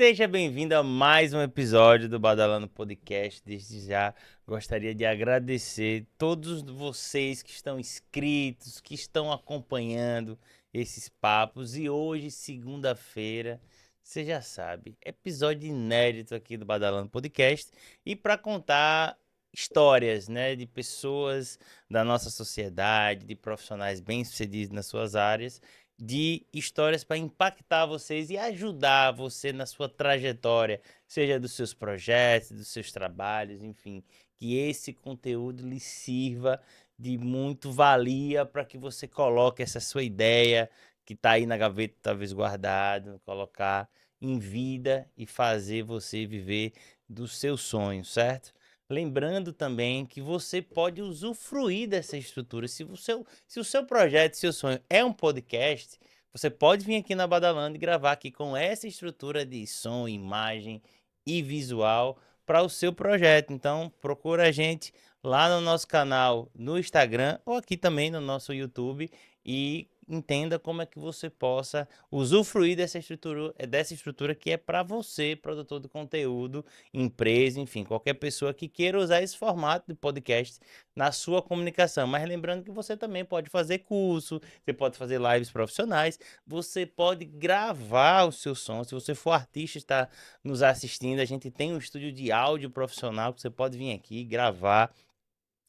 Seja bem-vindo a mais um episódio do Badalando Podcast. Desde já gostaria de agradecer todos vocês que estão inscritos, que estão acompanhando esses papos. E hoje, segunda-feira, você já sabe, episódio inédito aqui do Badalando Podcast. E para contar histórias, né, de pessoas da nossa sociedade, de profissionais bem-sucedidos nas suas áreas, de histórias para impactar vocês e ajudar você na sua trajetória, seja dos seus projetos, dos seus trabalhos, enfim, que esse conteúdo lhe sirva de muito valia para que você coloque essa sua ideia que está aí na gaveta, talvez guardado, colocar em vida e fazer você viver dos seus sonhos, certo? Lembrando também que você pode usufruir dessa estrutura. Se o seu projeto, seu sonho é um podcast, você pode vir aqui na Badalando e gravar aqui com essa estrutura de som, imagem e visual para o seu projeto. Então, procura a gente lá no nosso canal no Instagram ou aqui também no nosso YouTube e entenda como é que você possa usufruir dessa estrutura que é para você, produtor de conteúdo, empresa, enfim, qualquer pessoa que queira usar esse formato de podcast na sua comunicação. Mas lembrando que você também pode fazer curso, você pode fazer lives profissionais, você pode gravar o seu som. Se você for artista e está nos assistindo, a gente tem um estúdio de áudio profissional que você pode vir aqui gravar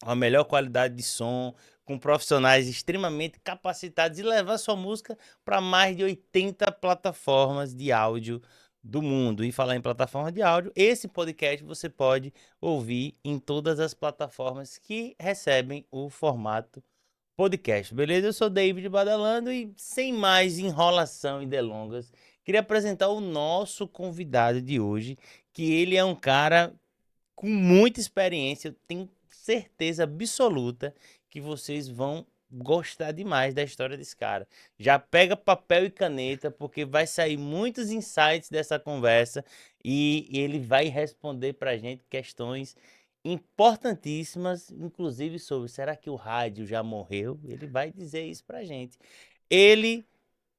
a melhor qualidade de som, com profissionais extremamente capacitados e levar sua música para mais de 80 plataformas de áudio do mundo. E falar em plataforma de áudio, esse podcast você pode ouvir em todas as plataformas que recebem o formato podcast, beleza? Eu sou David Badalando e sem mais enrolação e delongas, queria apresentar o nosso convidado de hoje, que ele é um cara com muita experiência. Eu tenho certeza absoluta que vocês vão gostar demais da história desse cara. Já pega papel e caneta, porque vai sair muitos insights dessa conversa e ele vai responder pra gente questões importantíssimas, inclusive sobre será que o rádio já morreu? Ele vai dizer isso pra gente. Ele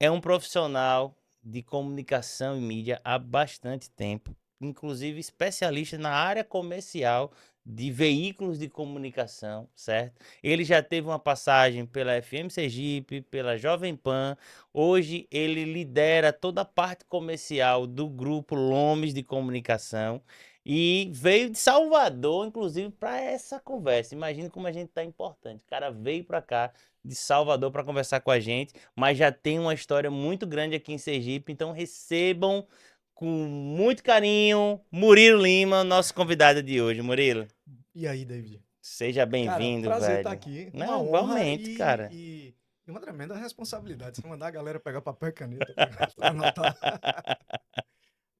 é um profissional de comunicação e mídia há bastante tempo, inclusive especialista na área comercial de veículos de comunicação, certo? Ele já teve uma passagem pela FM Sergipe, pela Jovem Pan. Hoje ele lidera toda a parte comercial do grupo Lomes de Comunicação e veio de Salvador, inclusive, para essa conversa. Imagina como a gente tá importante. O cara veio para cá de Salvador para conversar com a gente, mas já tem uma história muito grande aqui em Sergipe, então recebam com muito carinho Murilo Lima, nosso convidado de hoje. Murilo, E aí, David? seja Cara, bem-vindo, prazer estar velho. aqui. Uma Não, honra igualmente, cara. e uma tremenda responsabilidade. Você mandar a galera pegar papel e caneta para anotar.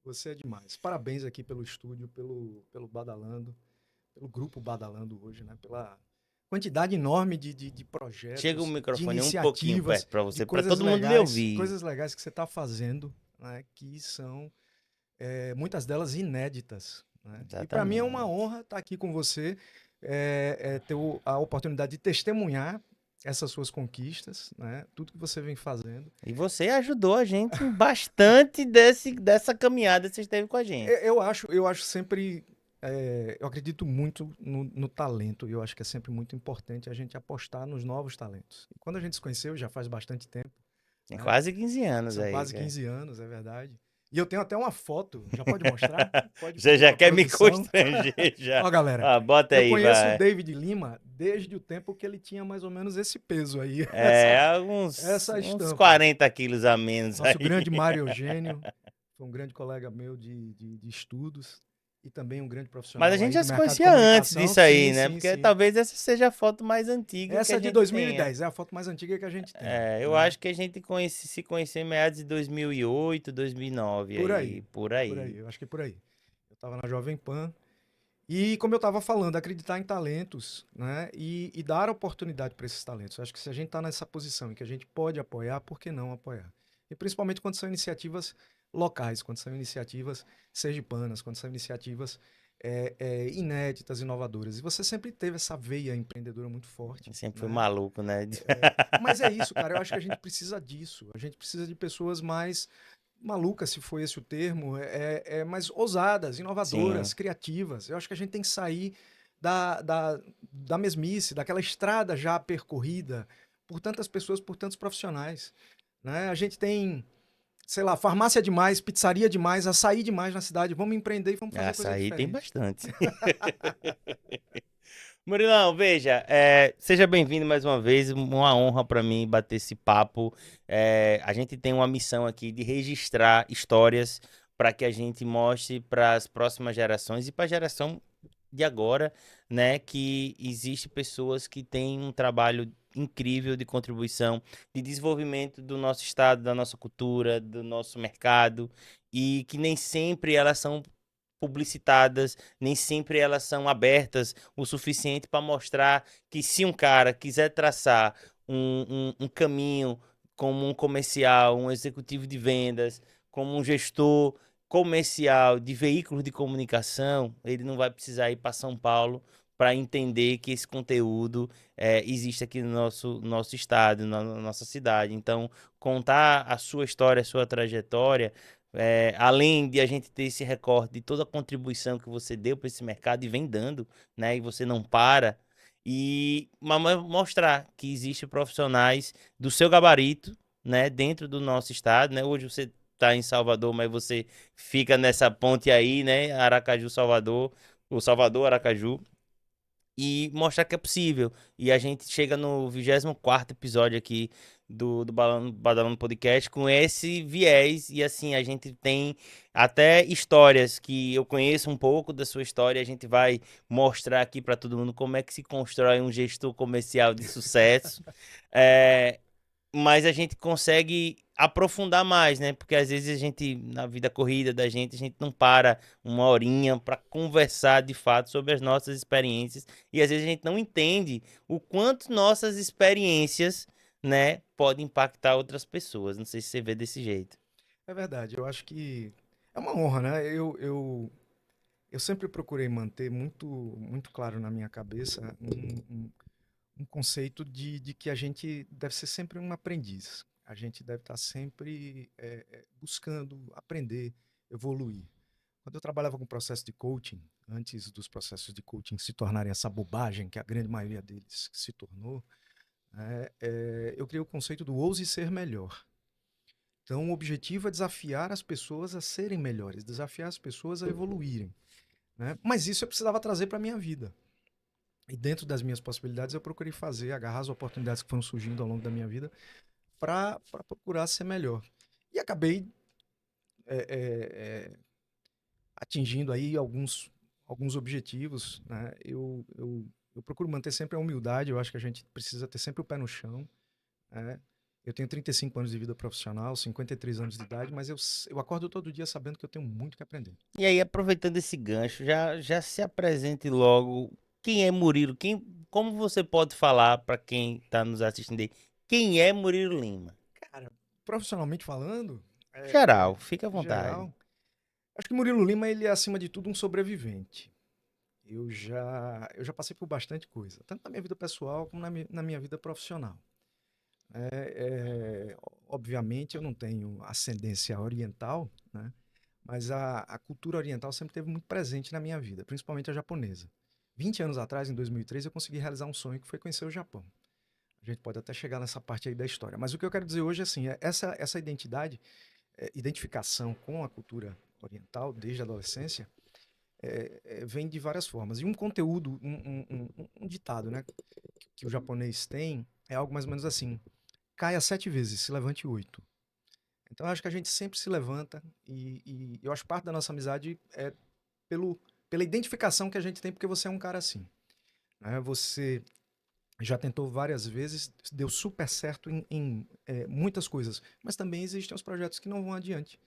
Você é demais. Parabéns aqui pelo estúdio, pelo Badalando, pelo grupo Badalando hoje, né? Pela quantidade enorme de Chega o projetos, de microfone um pouquinho iniciativas, perto para de você, para todo mundo lhe ouvir. coisas legais que você está fazendo, né? Que são muitas delas inéditas, né? E para mim é uma Exatamente. honra estar aqui com você, ter a oportunidade de testemunhar essas suas conquistas, né? Tudo que você vem fazendo. E você ajudou a gente em bastante dessa caminhada que você esteve com a gente. Eu acho sempre, eu acredito muito no talento. E eu acho que é sempre muito importante a gente apostar nos novos talentos. E quando a gente se conheceu, já faz bastante tempo, Tem né? quase 15 anos São aí, quase cara. 15 anos, é verdade. E eu tenho até uma foto, já pode mostrar? Pode Você pedir já para a quer me produção. constranger já. Ó, galera, Ah, bota eu aí, conheço o vai. David Lima desde o tempo que ele tinha mais ou menos esse peso aí, É, uns, essa uns estampa. 40 quilos a menos Nosso aí. grande Mário Eugênio foi um grande colega meu de estudos e também um grande Mas a profissional gente aí já do se mercado de conhecia antes comunicação. disso aí, Sim, né? sim, Porque sim. talvez essa seja a foto mais antiga que a Essa de gente tenha. 2010 é a foto mais antiga que a gente tem, É, eu né? acho que a gente se conheceu em meados de 2008, 2009 Por aí, aí, por por aí. aí, eu acho que é por aí. Eu estava na Jovem Pan. E como eu estava falando, acreditar em talentos, né? E dar oportunidade para esses talentos. Eu acho que se a gente está nessa posição em que a gente pode apoiar, por que não apoiar? E principalmente quando são iniciativas locais, quando são iniciativas sergipanas, quando são iniciativas inéditas, inovadoras. E você sempre teve essa veia empreendedora muito forte, Sempre fui né? maluco, né? Mas é isso, cara. Eu acho que a gente precisa disso. A gente precisa de pessoas mais malucas, se foi esse o termo, mas ousadas, inovadoras, Sim. criativas. Eu acho que a gente tem que sair da mesmice, daquela estrada já percorrida por tantas pessoas, por tantos profissionais, né? A gente tem, sei lá, farmácia demais, pizzaria demais, açaí demais na cidade. Vamos empreender e vamos fazer coisa Açaí tem diferente. bastante. Murilão, veja, seja bem-vindo mais uma vez. Uma honra para mim bater esse papo. A gente tem uma missão aqui de registrar histórias para que a gente mostre para as próximas gerações e para a geração de agora, né, que existe pessoas que têm um trabalho incrível de contribuição, de desenvolvimento do nosso estado, da nossa cultura, do nosso mercado, e que nem sempre elas são publicitadas, nem sempre elas são abertas o suficiente para mostrar que se um cara quiser traçar um caminho como um comercial, um executivo de vendas, como um gestor comercial de veículos de comunicação, ele não vai precisar ir para São Paulo para entender que esse conteúdo existe aqui no nosso estado, na nossa cidade. Então, contar a sua história, a sua trajetória, além de a gente ter esse recorte de toda a contribuição que você deu para esse mercado e vem dando, né? E você não para. E mostrar que existem profissionais do seu gabarito, né? Dentro do nosso estado, né? Hoje você está em Salvador, mas você fica nessa ponte aí, né? Aracaju, Salvador, o Salvador, Aracaju, e mostrar que é possível. E a gente chega no 24º episódio aqui do Badalando Podcast com esse viés, e assim, a gente tem até histórias que eu conheço um pouco da sua história, a gente vai mostrar aqui para todo mundo como é que se constrói um gestor comercial de sucesso. É, mas a gente consegue aprofundar mais, né? Porque às vezes a gente, na vida corrida da gente, a gente não para uma horinha para conversar de fato sobre as nossas experiências, e às vezes a gente não entende o quanto nossas experiências, né, podem impactar outras pessoas. Não sei se você vê desse jeito. É verdade, eu acho que é uma honra, né? Eu sempre procurei manter muito claro na minha cabeça um conceito de que a gente deve ser sempre um aprendiz. A gente deve estar sempre buscando aprender, evoluir. Quando eu trabalhava com processo de coaching, antes dos processos de coaching se tornarem essa bobagem que a grande maioria deles se tornou, eu criei o conceito do ouse ser melhor. Então, o objetivo é desafiar as pessoas a serem melhores, desafiar as pessoas a evoluírem, né? Mas isso eu precisava trazer para a minha vida. E dentro das minhas possibilidades, eu procurei fazer, agarrar as oportunidades que foram surgindo ao longo da minha vida para procurar ser melhor. E acabei é, é, é, atingindo aí alguns objetivos, né? Eu procuro manter sempre a humildade, eu acho que a gente precisa ter sempre o pé no chão, né? Eu tenho 35 anos de vida profissional, 53 anos de idade, mas eu acordo todo dia sabendo que eu tenho muito que aprender. E aí, aproveitando esse gancho, já se apresente logo. Quem é Murilo? Como você pode falar para quem está nos assistindo aí? Quem é Murilo Lima? Cara, profissionalmente falando, Geral, fica à vontade. geral, acho que Murilo Lima ele é acima de tudo um sobrevivente. Eu já passei por bastante coisa, tanto na minha vida pessoal como na minha vida profissional. Obviamente eu não tenho ascendência oriental, né? Mas a cultura oriental sempre esteve muito presente na minha vida, principalmente a japonesa. 20 anos atrás, em 2003, eu consegui realizar um sonho que foi conhecer o Japão. A gente pode até chegar nessa parte aí da história. Mas o que eu quero dizer hoje, assim, essa identidade, identificação com a cultura oriental desde a adolescência, vem de várias formas. E um conteúdo, um ditado, né, que o japonês tem é algo mais ou menos assim: caia 7 vezes, se levante 8. Então, eu acho que a gente sempre se levanta e eu acho que parte da nossa amizade é pelo, pela identificação que a gente tem, porque você é um cara assim, né? Você já tentou várias vezes, deu super certo em muitas coisas, mas também existem os projetos que não vão adiante,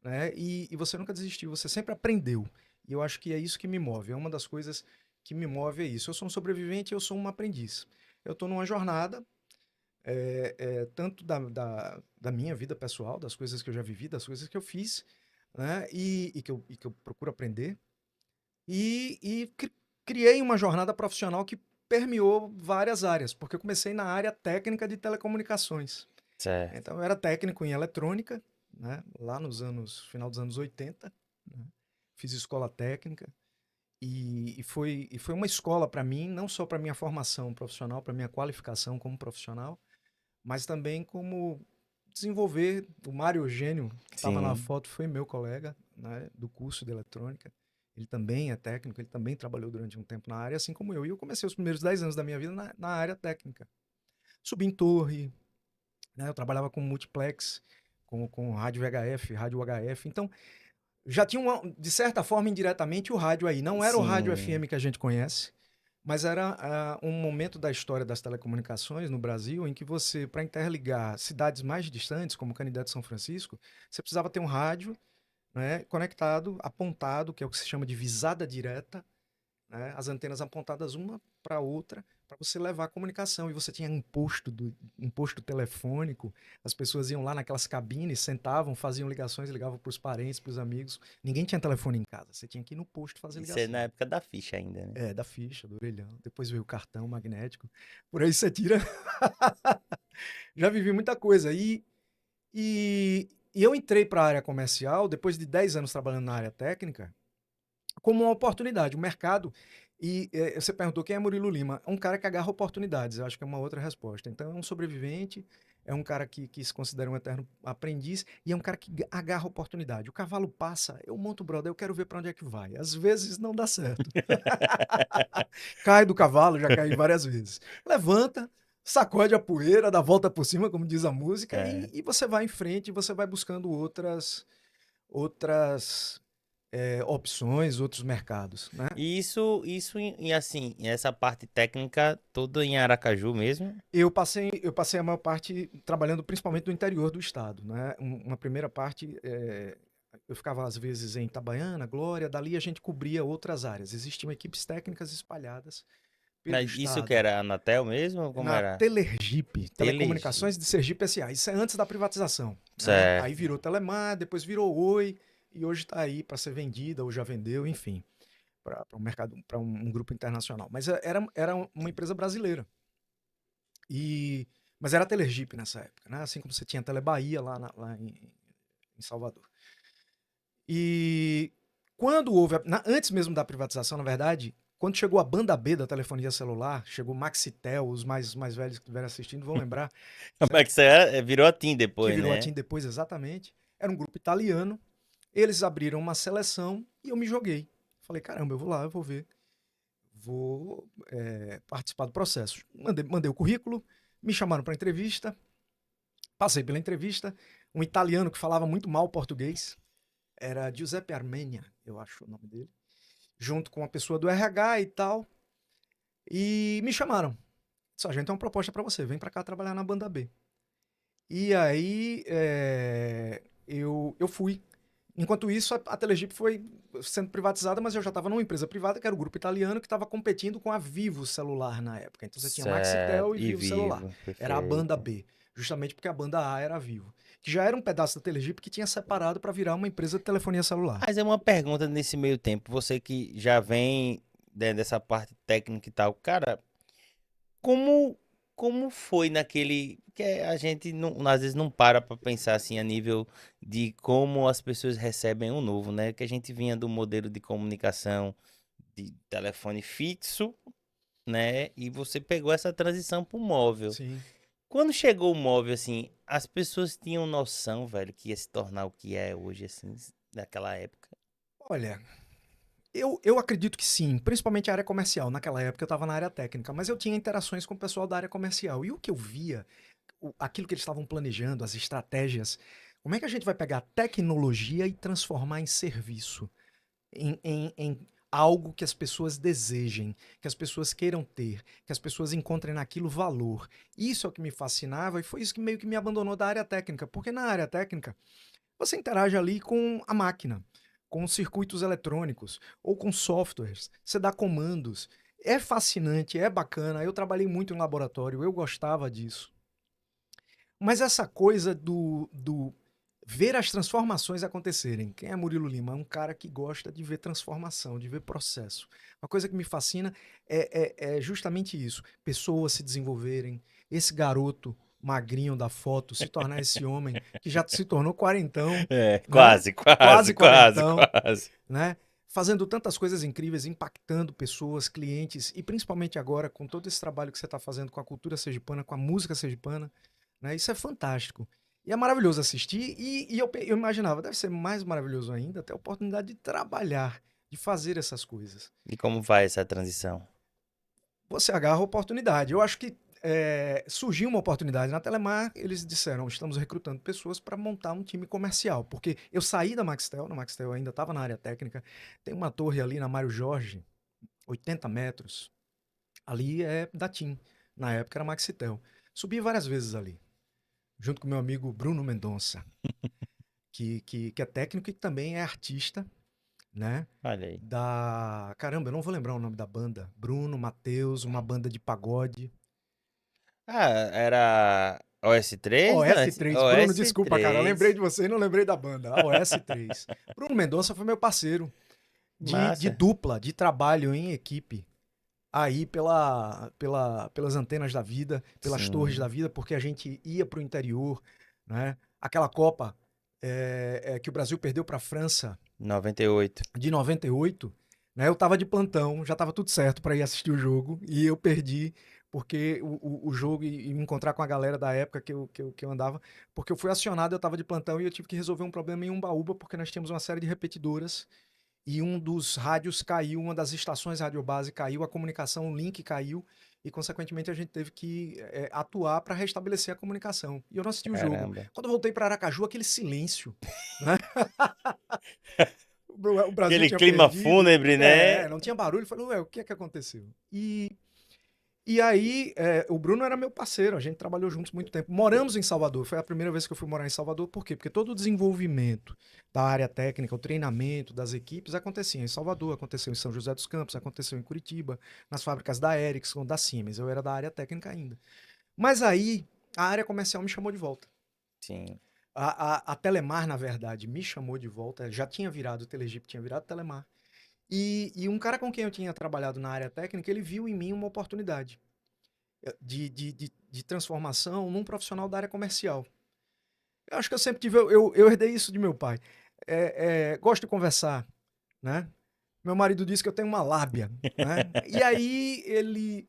né? E você nunca desistiu, você sempre aprendeu. E eu acho que é isso que me move. É uma das coisas que me move é isso. Eu sou um sobrevivente, eu sou um aprendiz. Eu estou numa jornada, tanto da minha vida pessoal, das coisas que eu já vivi, das coisas que eu fiz, né? E que eu procuro aprender. E criei uma jornada profissional que permeou várias áreas, porque eu comecei na área técnica de telecomunicações. Certo. Então, eu era técnico em eletrônica, né? Lá final dos anos 80, né? Fiz escola técnica e foi uma escola para mim, não só para minha formação profissional, para minha qualificação como profissional, mas também como desenvolver. O Mário Eugênio, que estava na Sim. foto, foi meu colega, né, do curso de eletrônica. Ele também é técnico, ele também trabalhou durante um tempo na área, assim como eu. E eu comecei os primeiros 10 anos da minha vida na área técnica. Subi em torre, né, eu trabalhava com multiplex, com rádio VHF, rádio HF. Então, já tinha, de certa forma, indiretamente, o rádio aí. Não era o rádio Sim. FM que a gente conhece, mas era um momento da história das telecomunicações no Brasil em que você, para interligar cidades mais distantes, como Canindé de São Francisco, você precisava ter um rádio, né, conectado, apontado, que é o que se chama de visada direta, né, as antenas apontadas uma para outra, para você levar a comunicação. E você tinha um posto telefônico, as pessoas iam lá naquelas cabines, sentavam, faziam ligações, ligavam para os parentes, para os amigos. Ninguém tinha telefone em casa, você tinha que ir no posto fazer Isso é na ligação. época da ficha ainda, né? É, da ficha, do orelhão. Depois veio o cartão magnético. Por aí você tira. Já vivi muita coisa. E eu entrei para a área comercial, depois de 10 anos trabalhando na área técnica, como uma oportunidade. O mercado. Você perguntou quem é Murilo Lima? É um cara que agarra oportunidades. Eu acho que é uma outra resposta. Então, é um sobrevivente, é um cara que se considera um eterno aprendiz e é um cara que agarra oportunidade. O cavalo passa, eu monto o brother, eu quero ver para onde é que vai. Às vezes não dá certo. Cai do cavalo, já caí várias vezes. Levanta, sacode a poeira, dá volta por cima, como diz a música, e, É. e você vai em frente, você vai buscando outras opções, outros mercados, né? E isso e assim, essa parte técnica toda em Aracaju mesmo? Eu passei a maior parte trabalhando principalmente no interior do estado, né? Uma primeira parte, eu ficava às vezes em Itabaiana, Glória, dali a gente cobria outras áreas. Existiam equipes técnicas espalhadas pelo Mas isso que estado. era a Anatel mesmo? Ou como Na era? Telergipe, Telegia. Telecomunicações de Sergipe S.A. Isso é antes da privatização, né? Aí Certo. virou Telemar, depois virou Oi, e hoje está aí para ser vendida, ou já vendeu, enfim, para um mercado, para um grupo internacional. Mas era uma empresa brasileira. E, mas era a Telergipe nessa época, né? Assim como você tinha a Telebahia lá em Salvador. E quando houve, antes mesmo da privatização, na verdade, quando chegou a banda B da telefonia celular, chegou Maxitel, os mais velhos que estiverem assistindo vão lembrar, Como é que você virou a TIM que depois, virou a né? TIM depois exatamente. Era um grupo italiano. Eles abriram uma seleção e eu me joguei. Falei, caramba, eu vou lá, eu vou ver. Vou participar do processo. Mandei o currículo, me chamaram para entrevista, passei pela entrevista. Um italiano que falava muito mal português, era Giuseppe Armenia, eu acho o nome dele, junto com uma pessoa do RH e tal. E me chamaram. Disse, a gente tem uma proposta para você, vem para cá trabalhar na banda B. E aí eu fui. Enquanto isso, a Telegip foi sendo privatizada, mas eu já estava numa empresa privada, que era o grupo italiano, que estava competindo com a Vivo Celular na época. Então você tinha Certo. Maxitel e E Vivo Celular. vivo, Era a banda perfeito. B, justamente porque a banda A era a Vivo, que já era um pedaço da Telegip que tinha separado para virar uma empresa de telefonia celular. Mas é uma pergunta nesse meio tempo, você que já vem dessa parte técnica e tal, cara, como como foi naquele que a gente não, às vezes não para pensar assim a nível de como as pessoas recebem o novo, né? Que a gente vinha do modelo de comunicação de telefone fixo, né? E você pegou essa transição pro móvel. Sim. Quando chegou o móvel, assim, as pessoas tinham noção, velho, que ia se tornar o que é hoje, assim, naquela época. Olha, eu acredito que sim, principalmente a área comercial. Naquela época eu estava na área técnica, mas eu tinha interações com o pessoal da área comercial. E o que eu via, aquilo que eles estavam planejando, as estratégias, como é que a gente vai pegar tecnologia e transformar em serviço? Em algo que as pessoas desejem, que as pessoas queiram ter, que as pessoas encontrem naquilo valor. Isso é o que me fascinava e foi isso que meio que me abandonou da área técnica, porque na área técnica você interage ali com a máquina, com circuitos eletrônicos ou com softwares, você dá comandos. É fascinante, é bacana. Eu trabalhei muito em laboratório, eu gostava disso. Mas essa coisa do ver as transformações acontecerem. Quem é Murilo Lima? É um cara que gosta de ver transformação, de ver processo. Uma coisa que me fascina é justamente isso: pessoas se desenvolverem. Esse garoto, magrinho da foto, se tornar esse homem que já se tornou quarentão, É, né? quase, quase, Quase quase, quarentão, quase. né? Fazendo tantas coisas incríveis, impactando pessoas, clientes, e principalmente agora com todo esse trabalho que você está fazendo com a cultura sergipana, com a música sergipana, né? Isso é fantástico. E é maravilhoso assistir, e eu imaginava, deve ser mais maravilhoso ainda, ter a oportunidade de trabalhar, de fazer essas coisas. E como vai essa transição? Você agarra a oportunidade. Eu acho que surgiu uma oportunidade na Telemar, eles disseram, estamos recrutando pessoas para montar um time comercial, porque eu saí da Maxtel, na Maxtel eu ainda estava na área técnica, tem uma torre ali na Mário Jorge, 80 metros, ali é da TIM, na época era Maxitel. Subi várias vezes ali, junto com meu amigo Bruno Mendonça, que é técnico e também é artista, né? Olha aí. Caramba, eu não vou lembrar o nome da banda. Bruno, Matheus, uma banda de pagode. Ah, era OS3? Não, OS3. Bruno, desculpa, cara. Eu lembrei OS3. de você e não lembrei da banda. A OS3. Bruno Mendonça foi meu parceiro de Massa. dupla, de trabalho em equipe. Aí pelas antenas da vida, pelas torres da Sim, vida, porque a gente ia para o interior, né? Aquela Copa que o Brasil perdeu para a França 98. de 98, né? Eu tava de plantão, já tava tudo certo para ir assistir o jogo e eu perdi porque o jogo e me encontrar com a galera da época que eu andava, porque eu fui acionado, eu tava de plantão e eu tive que resolver um problema em Umbaúba, porque nós tínhamos uma série de repetidoras e um dos rádios caiu, uma das estações radiobase caiu, a comunicação, o link caiu e, consequentemente, a gente teve que atuar para restabelecer a comunicação. E eu não assisti o jogo. Caramba. Quando eu voltei para Aracaju, aquele silêncio, né? O Brasil Aquele tinha clima perdido, fúnebre, né? não tinha barulho. Falei, ué, o que é que aconteceu? E aí, o Bruno era meu parceiro, a gente trabalhou juntos muito tempo. Moramos em Salvador, foi a primeira vez que eu fui morar em Salvador. Por quê? Porque todo o desenvolvimento da área técnica, o treinamento das equipes acontecia em Salvador, aconteceu em São José dos Campos, aconteceu em Curitiba, nas fábricas da Ericsson, da Siemens. Eu era da área técnica ainda. Mas aí, a área comercial me chamou de volta. Sim. A Telemar, na verdade, me chamou de volta. Já tinha virado o Telegip, tinha virado Telemar. E um cara com quem eu tinha trabalhado na área técnica, ele viu em mim uma oportunidade de transformação num profissional da área comercial. Eu acho que eu sempre tive, eu herdei isso de meu pai. Gosto de conversar, né? Meu marido disse que eu tenho uma lábia, né? E aí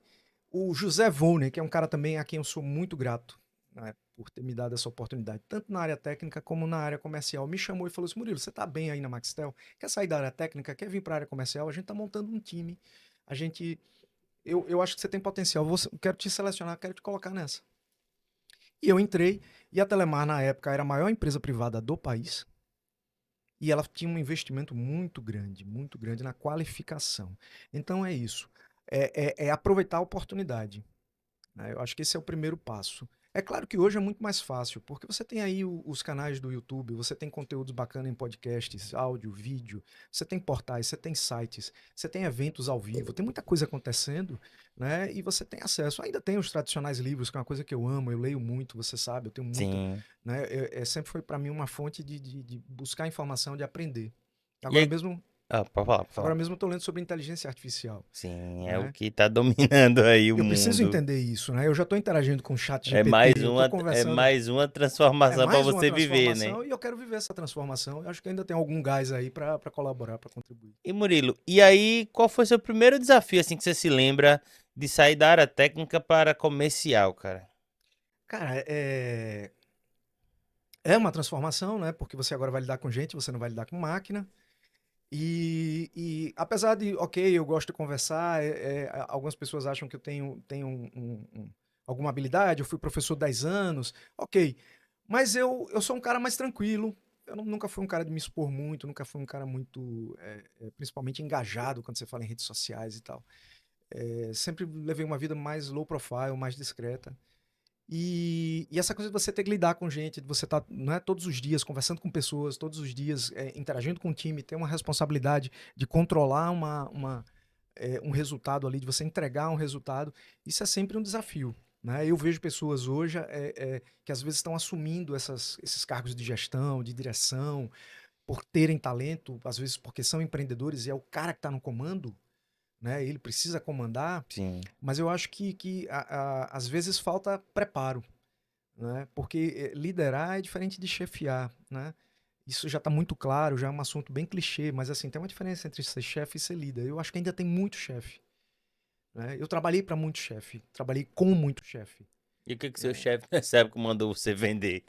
o José Volner, que é um cara também a quem eu sou muito grato, né, por ter me dado essa oportunidade, tanto na área técnica como na área comercial, me chamou e falou assim: Murilo, você tá bem aí na Maxtel? Quer sair da área técnica? Quer vir para a área comercial? A gente tá montando um time. A gente, eu acho que você tem potencial. Quero te selecionar, quero te colocar nessa. E eu entrei, e a Telemar, na época, era a maior empresa privada do país, e ela tinha um investimento muito grande na qualificação. Então é isso. É aproveitar a oportunidade, né? Eu acho que esse é o primeiro passo. É claro que hoje é muito mais fácil, porque você tem aí os canais do YouTube, você tem conteúdos bacanas em podcasts, áudio, vídeo, você tem portais, você tem sites, você tem eventos ao vivo, tem muita coisa acontecendo, né? E você tem acesso. Ainda tem os tradicionais livros, que é uma coisa que eu amo, eu leio muito, você sabe, eu tenho muito, Sim. né? Sempre foi para mim uma fonte de buscar informação, de aprender. E Agora aí. mesmo, Ah, pode falar, pode agora falar. mesmo eu estou lendo sobre inteligência artificial, Sim, é o né? que tá dominando aí o Eu preciso mundo. entender isso, né? Eu já estou interagindo com o chat É GPT, mais eu estou uma, é conversando. mais uma É transformação para mais uma você viver, né? transformação e eu quero viver essa transformação. Eu acho que ainda tem algum gás aí para colaborar, para contribuir. E Murilo, e aí, qual foi seu primeiro desafio, assim, que você se lembra de sair da área técnica para comercial, cara? Cara, é uma transformação, né? Porque você agora vai lidar com gente, você não vai lidar com máquina. E apesar de, ok, eu gosto de conversar, algumas pessoas acham que eu tenho alguma habilidade, eu fui professor 10 anos, ok. Mas eu sou um cara mais tranquilo. Eu nunca fui um cara de me expor muito, nunca fui um cara muito, principalmente engajado quando você fala em redes sociais e tal. Sempre levei uma vida mais low profile, mais discreta. E essa coisa de você ter que lidar com gente, de você estar, não é, todos os dias conversando com pessoas, todos os dias interagindo com o time, ter uma responsabilidade de controlar um resultado ali, de você entregar um resultado, isso é sempre um desafio. Né? Eu vejo pessoas hoje que às vezes estão assumindo esses cargos de gestão, de direção, por terem talento, às vezes porque são empreendedores e é o cara que está no comando, né? Ele precisa comandar, Sim. mas eu acho que às vezes falta preparo. né? Porque liderar é diferente de chefiar, né? Isso já está muito claro, já é um assunto bem clichê, mas assim, tem uma diferença entre ser chefe e ser líder. Eu acho que ainda tem muito chefe, né? Eu trabalhei para muito chefe, trabalhei com muito chefe, E o que seu né? chefe nessa época mandou você vender?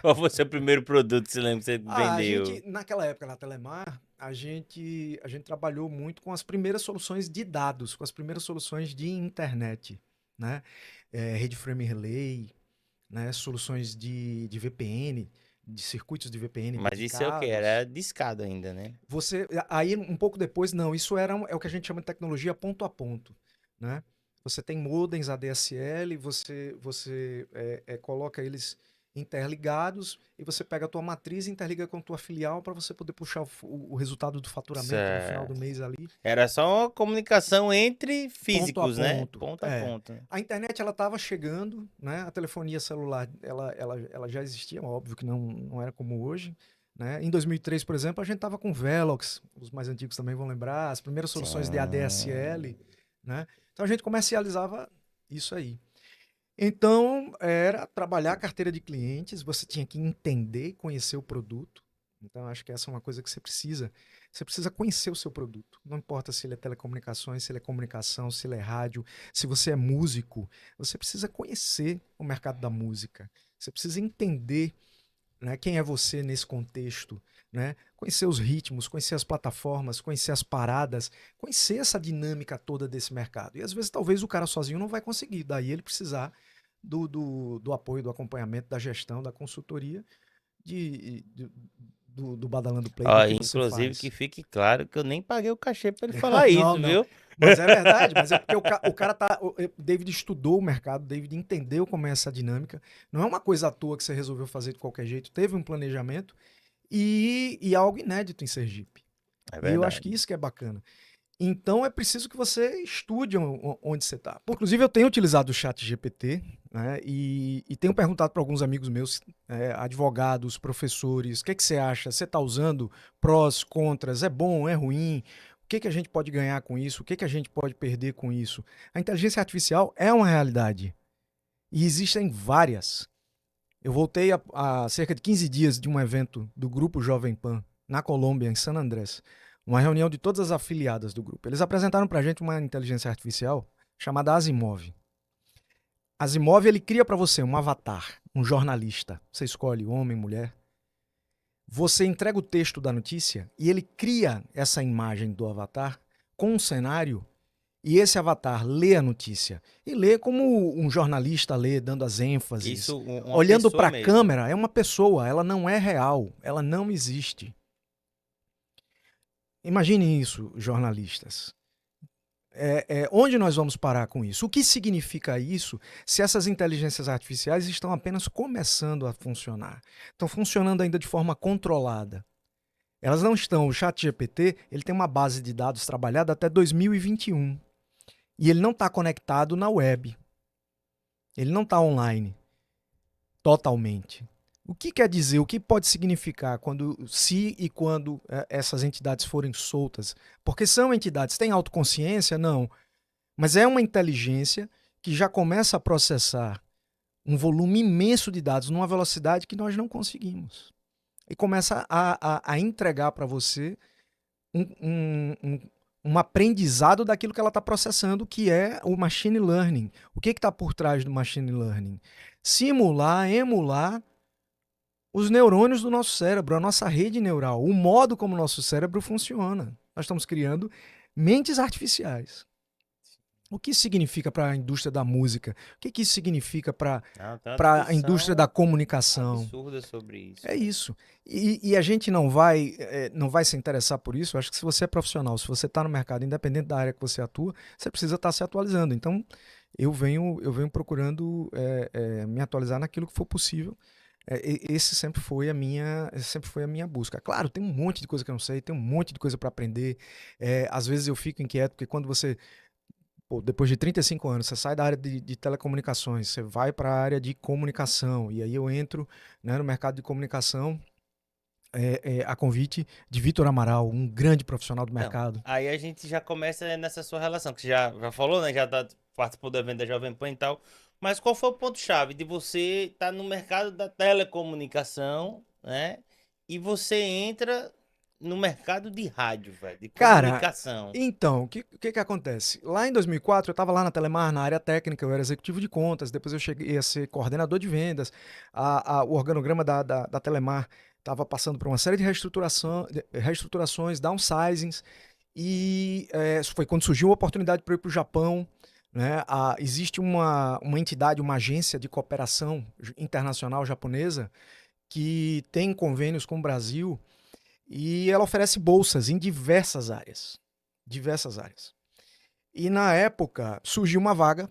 Qual foi o seu primeiro produto, se lembra que você A vendeu? gente, naquela época na Telemar, a gente trabalhou muito com as primeiras soluções de dados, com as primeiras soluções de internet, né? Rede Frame Relay, né? Soluções de VPN, de circuitos de VPN Mas isso é o quê? Era dedicados. discado ainda, né? Aí um pouco depois, não, isso é o que a gente chama de tecnologia ponto a ponto, né? Você tem modems ADSL, você coloca eles interligados e você pega a tua matriz e interliga com a tua filial para você poder puxar o resultado do faturamento no final do Certo. mês ali, Era só uma comunicação entre ponto a físicos, né? ponto. Ponto a ponto, né? A internet ela estava chegando, né? A telefonia celular ela já existia, óbvio que não era como hoje. Né? Em 2003, por exemplo, a gente estava com Velox, os mais antigos também vão lembrar, as primeiras soluções de Sim. ADSL. Né? Então a gente comercializava isso aí. Então era trabalhar a carteira de clientes, você tinha que entender, conhecer o produto. Então acho que essa é uma coisa que você precisa. Você precisa conhecer o seu produto. Não importa se ele é telecomunicações, se ele é comunicação, se ele é rádio, se você é músico, você precisa conhecer o mercado da música. Você precisa entender, né, quem é você nesse contexto, né? Conhecer os ritmos, conhecer as plataformas, conhecer as paradas, conhecer essa dinâmica toda desse mercado. E às vezes talvez o cara sozinho não vai conseguir, daí ele precisar do apoio, do acompanhamento, da gestão, da consultoria do Badalando Play, do Ó, que você inclusive que faz. fique claro que eu nem paguei o cachê pra ele falar Não, isso, não. viu? Mas é verdade, mas é porque o cara tá. O David estudou o mercado, o David entendeu como é essa dinâmica. Não é uma coisa à toa que você resolveu fazer de qualquer jeito, teve um planejamento e algo inédito em Sergipe. É E eu acho que verdade. isso que é bacana. Então é preciso que você estude onde você está. Inclusive, eu tenho utilizado o chat GPT, né, e tenho perguntado para alguns amigos meus, advogados, professores, o que, que você acha? Você está usando prós, contras? É bom, é ruim? O que, que a gente pode ganhar com isso? O que, que a gente pode perder com isso? A inteligência artificial é uma realidade e existem várias. Eu voltei há cerca de 15 dias de um evento do Grupo Jovem Pan, na Colômbia, em San Andrés. Uma reunião de todas as afiliadas do grupo. Eles apresentaram para a gente uma inteligência artificial chamada Asimov. Asimov ele cria para você um avatar, um jornalista. Você escolhe homem, mulher. Você entrega o texto da notícia e ele cria essa imagem do avatar com um cenário e esse avatar lê a notícia. E lê como um jornalista lê, dando as ênfases. Isso, uma Olhando pessoa para a mesmo. câmera, é uma pessoa, ela não é real, ela não existe. Imaginem isso, jornalistas. Onde nós vamos parar com isso? O que significa isso se essas inteligências artificiais estão apenas começando a funcionar? Estão funcionando ainda de forma controlada. Elas não estão. O ChatGPT ele tem uma base de dados trabalhada até 2021. E ele não está conectado na web. Ele não está online totalmente. O que quer dizer? O que pode significar se e quando essas entidades forem soltas? Porque são entidades, têm autoconsciência? Não. Mas é uma inteligência que já começa a processar um volume imenso de dados numa velocidade que nós não conseguimos. E começa a entregar para você um, um, um, um aprendizado daquilo que ela está processando, que é o machine learning. O que está por trás do machine learning? Simular, emular os neurônios do nosso cérebro, a nossa rede neural, o modo como o nosso cérebro funciona. Nós estamos criando mentes artificiais. O que isso significa para a indústria da música? O que isso significa para Não, tem uma a indústria da discussão comunicação? absurda sobre isso, É velho. isso. E a gente não vai se interessar por isso. Eu acho que se você é profissional, se você está no mercado, independente da área que você atua, você precisa estar se atualizando. Então, eu venho procurando me atualizar naquilo que for possível. Esse sempre foi a minha busca. Claro, tem um monte de coisa que eu não sei, tem um monte de coisa para aprender. Às vezes eu fico inquieto, porque quando você, pô, depois de 35 anos, você sai da área de telecomunicações, você vai para a área de comunicação, e aí eu entro, né, no mercado de comunicação, a convite de Vitor Amaral, um grande profissional do Então, mercado. aí a gente já começa nessa sua relação, que você já falou, né? Já participou do evento da Jovem Pan e tal. Mas qual foi o ponto-chave de você estar no mercado da telecomunicação, né? E você entra no mercado de rádio, velho, de Cara, comunicação. então, o que acontece? Lá em 2004, eu estava lá na Telemar, na área técnica, eu era executivo de contas, depois eu cheguei a ser coordenador de vendas. O organograma da Telemar estava passando por uma série de reestruturações, downsizings, e isso foi quando surgiu a oportunidade para eu ir para o Japão. Né? Existe uma entidade, uma agência de cooperação internacional japonesa que tem convênios com o Brasil e ela oferece bolsas em diversas áreas. Diversas áreas. E na época surgiu uma vaga,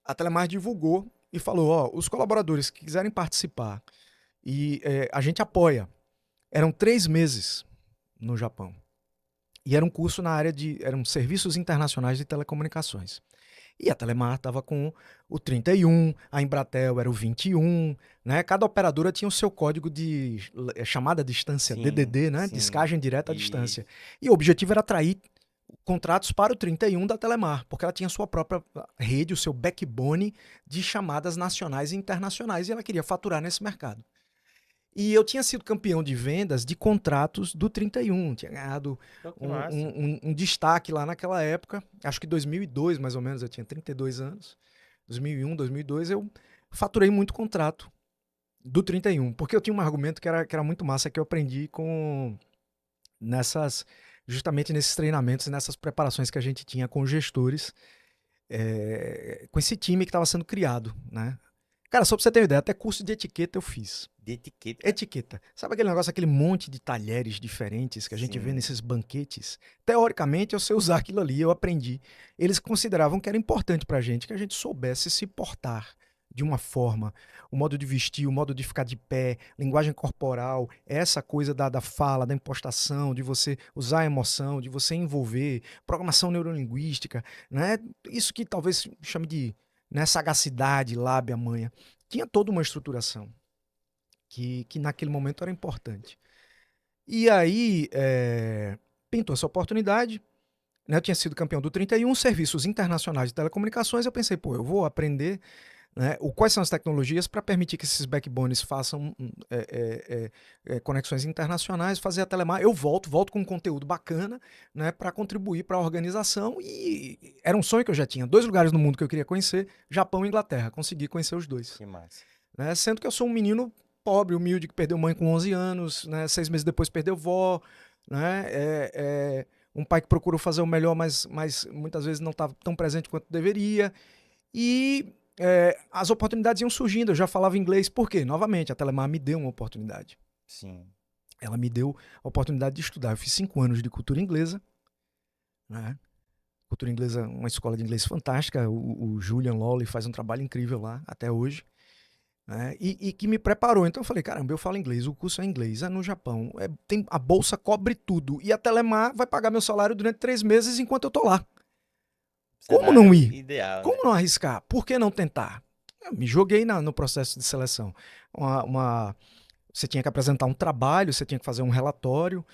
a Telemar divulgou e falou: ó, os colaboradores que quiserem participar e a gente apoia. Eram 3 meses no Japão. E era um curso na área de. Eram serviços internacionais de telecomunicações. E a Telemar estava com o 31, a Embratel era o 21, né? Cada operadora tinha o seu código de chamada à distância, Sim, DDD, né? sim. Descagem direta à Isso. distância. E o objetivo era atrair contratos para o 31 da Telemar, porque ela tinha sua própria rede, o seu backbone de chamadas nacionais e internacionais, e ela queria faturar nesse mercado. E eu tinha sido campeão de vendas de contratos do 31, tinha ganhado Pô, que um, massa. um destaque lá naquela época, acho que 2002 mais ou menos, eu tinha 32 anos, 2001, 2002 eu faturei muito contrato do 31, porque eu tinha um argumento que era muito massa, que eu aprendi nessas, justamente nesses treinamentos, nessas preparações que a gente tinha com gestores, com esse time que estava sendo criado, né? Cara, só pra você ter uma ideia, até curso de etiqueta eu fiz. De etiqueta? Etiqueta. Sabe aquele negócio, aquele monte de talheres diferentes que a gente vê Sim. nesses banquetes? Teoricamente, eu sei usar aquilo ali, eu aprendi. Eles consideravam que era importante pra gente que a gente soubesse se portar de uma forma, o modo de vestir, o modo de ficar de pé, linguagem corporal, essa coisa da fala, da impostação, de você usar a emoção, de você envolver, programação neurolinguística, né? Isso que talvez chame de, né, sagacidade, lábia, manha. Tinha toda uma estruturação que naquele momento era importante. E aí, pintou essa oportunidade, né? Eu tinha sido campeão do 31, serviços internacionais de telecomunicações. Eu pensei, pô, eu vou aprender, né, quais são as tecnologias para permitir que esses backbones façam conexões internacionais, fazer a Telemar. Eu volto com um conteúdo bacana, né, para contribuir para a organização. E era um sonho que eu já tinha. 2 lugares no mundo que eu queria conhecer, Japão e Inglaterra. Consegui conhecer os dois. Que massa. Né? Sendo que eu sou um menino pobre, humilde, que perdeu mãe com 11 anos, né? 6 meses depois perdeu vó, né? Um pai que procurou fazer o melhor, mas muitas vezes não estava tão presente quanto deveria. E as oportunidades iam surgindo, eu já falava inglês, por quê? Novamente, a Telemar me deu uma oportunidade. Sim. Ela me deu a oportunidade de estudar. Eu fiz 5 anos de cultura inglesa, né? Cultura inglesa, uma escola de inglês fantástica. O Julian Lawley faz um trabalho incrível lá, até hoje. Né? E que me preparou. Então eu falei, caramba, eu falo inglês, o curso é inglês, é no Japão, a bolsa cobre tudo. E a Telemar vai pagar meu salário durante 3 meses enquanto eu tô lá. Como não Cenário ir? ideal, né? Como não arriscar? Por que não tentar? Eu me joguei no processo de seleção. Você tinha que apresentar um trabalho, você tinha que fazer um relatório.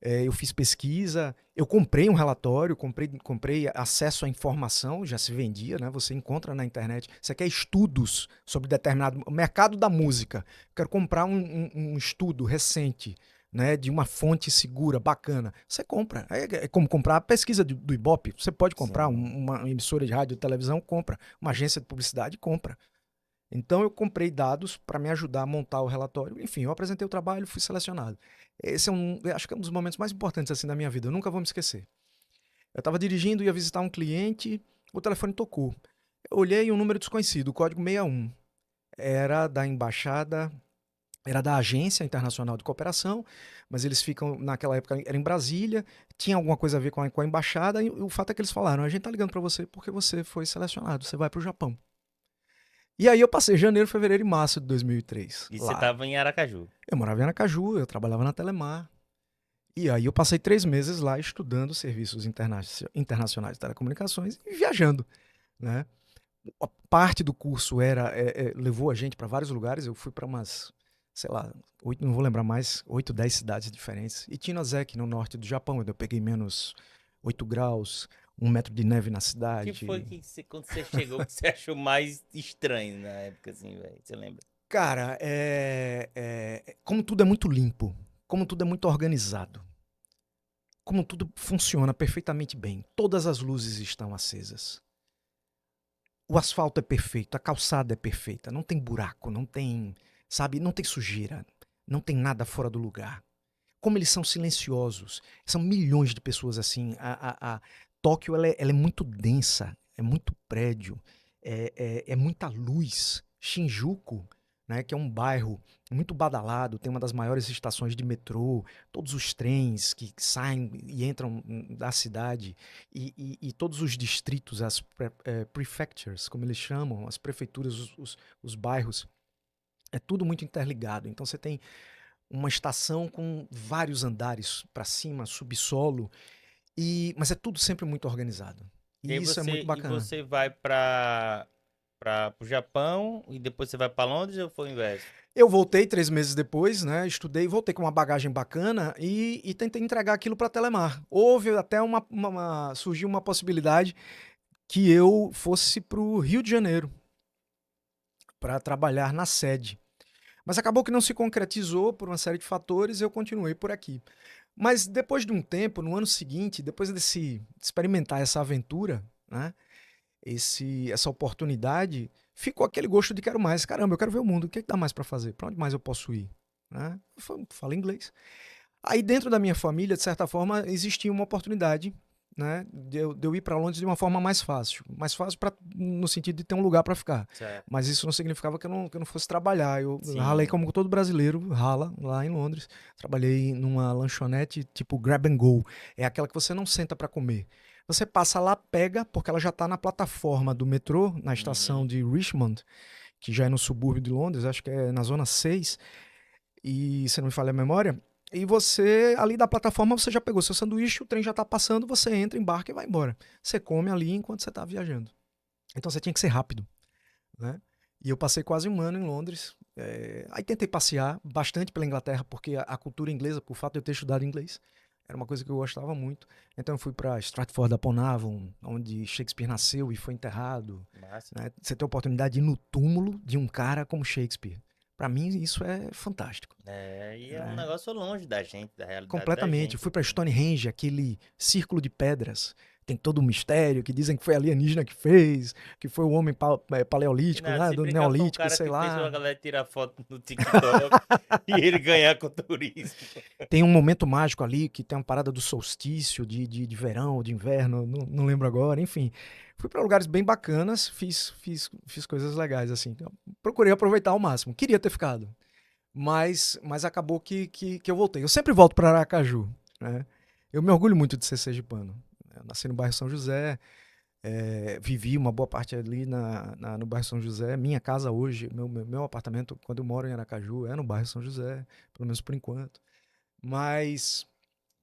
Eu fiz pesquisa, eu comprei um relatório, comprei acesso à informação, já se vendia, né? Você encontra na internet. Você quer estudos sobre determinado mercado da música. Quero comprar um estudo recente, né? De uma fonte segura, bacana. Você compra. É como comprar a pesquisa do Ibope. Você pode comprar Sim. uma emissora de rádio e televisão, compra. Uma agência de publicidade, compra. Então eu comprei dados para me ajudar a montar o relatório. Enfim, eu apresentei o trabalho, fui selecionado. Esse acho que é um dos momentos mais importantes assim da minha vida. Eu nunca vou me esquecer. Eu estava dirigindo, ia visitar um cliente, o telefone tocou. Eu olhei um número desconhecido, o código 61. Era da embaixada, era da Agência Internacional de Cooperação, mas eles ficam, naquela época, era em Brasília, tinha alguma coisa a ver com a embaixada, e o fato é que eles falaram: a gente está ligando para você porque você foi selecionado, você vai para o Japão. E aí eu passei janeiro, fevereiro e março de 2003 E você lá. tava em Aracaju. Eu morava em Aracaju, eu trabalhava na Telemar. E aí eu passei 3 meses lá estudando serviços internacionais de telecomunicações e viajando, né? A parte do curso levou a gente para vários lugares. Eu fui para umas, sei lá, 8, não vou lembrar mais, 8, 10 cidades diferentes. E Shinozeki, no norte do Japão, onde eu peguei -8 graus. um metro de neve na O que cidade. foi que quando você chegou, que você achou mais estranho na época, assim, velho? Você lembra? Cara, como tudo é muito limpo, como tudo é muito organizado, como tudo funciona perfeitamente bem, todas as luzes estão acesas. O asfalto é perfeito, a calçada é perfeita, não tem buraco, não tem, sabe, não tem sujeira, não tem nada fora do lugar. Como eles são silenciosos, são milhões de pessoas assim. Tóquio ela é muito densa, é muito prédio, é muita luz. Shinjuku, né, que é um bairro muito badalado, tem uma das maiores estações de metrô, todos os trens que saem e entram da cidade, e todos os distritos, as prefectures, como eles chamam, as prefeituras, os bairros, é tudo muito interligado. Então você tem uma estação com vários andares para cima, subsolo, mas é tudo sempre muito organizado. E aí E isso é muito bacana. você vai para o Japão e depois você vai para Londres ou foi o inverso? Eu voltei 3 meses depois, né? Estudei, voltei com uma bagagem bacana e tentei entregar aquilo para Telemar. Houve até surgiu uma possibilidade que eu fosse para o Rio de Janeiro para trabalhar na sede. Mas acabou que não se concretizou por uma série de fatores, eu continuei por aqui. Mas depois de um tempo, no ano seguinte, depois desse experimentar essa aventura, né, essa oportunidade, ficou aquele gosto de quero mais. Caramba, eu quero ver o mundo. O que é que dá mais para fazer? Para onde mais eu posso ir? Né? Eu falo inglês. Aí dentro da minha família, de certa forma, existia uma oportunidade, né, de eu ir para Londres de uma forma mais fácil. Mais fácil no sentido de ter um lugar para ficar. Certo. Mas isso não significava que eu não fosse trabalhar. Eu ralei Sim. como todo brasileiro rala lá em Londres. Trabalhei numa lanchonete tipo grab and go. É aquela que você não senta para comer. Você passa lá, pega, porque ela já está na plataforma do metrô, na estação Uhum. de Richmond, que já é no subúrbio de Londres, acho que é na zona 6 e se não me falha a memória, e você, ali da plataforma, você já pegou seu sanduíche, o trem já tá passando, você entra, embarca e vai embora. Você come ali enquanto você tá viajando. Então você tinha que ser rápido, né? E eu passei quase um ano em Londres. Aí tentei passear bastante pela Inglaterra, porque a cultura inglesa, por fato de eu ter estudado inglês, era uma coisa que eu gostava muito. Então eu fui para Stratford-upon-Avon, onde Shakespeare nasceu e foi enterrado. Massa. Né? Você ter a oportunidade de ir no túmulo de um cara como Shakespeare. Para mim isso é fantástico. É, e é um Né? negócio longe da gente, da realidade da Completamente. Eu gente fui para aqui, né? Stonehenge, aquele círculo de pedras. Tem todo um mistério que dizem que foi alienígena que fez, que foi o homem Que paleolítico, nada, né? se Do brincar foi um neolítico, cara sei que fez pra lá. galera tirar foto no TikTok e ele ganhar com o turismo. Tem um momento mágico ali que tem uma parada do solstício de verão, de inverno, não lembro agora, enfim. Fui para lugares bem bacanas, fiz coisas legais, assim. Eu procurei aproveitar ao máximo. Queria ter ficado, mas acabou que eu voltei. Eu sempre volto para Aracaju, né? Eu me orgulho muito de ser sergipano. Eu nasci no bairro São José, vivi uma boa parte ali no bairro São José. Minha casa hoje, meu apartamento, quando eu moro em Aracaju, é no bairro São José, pelo menos por enquanto. Mas,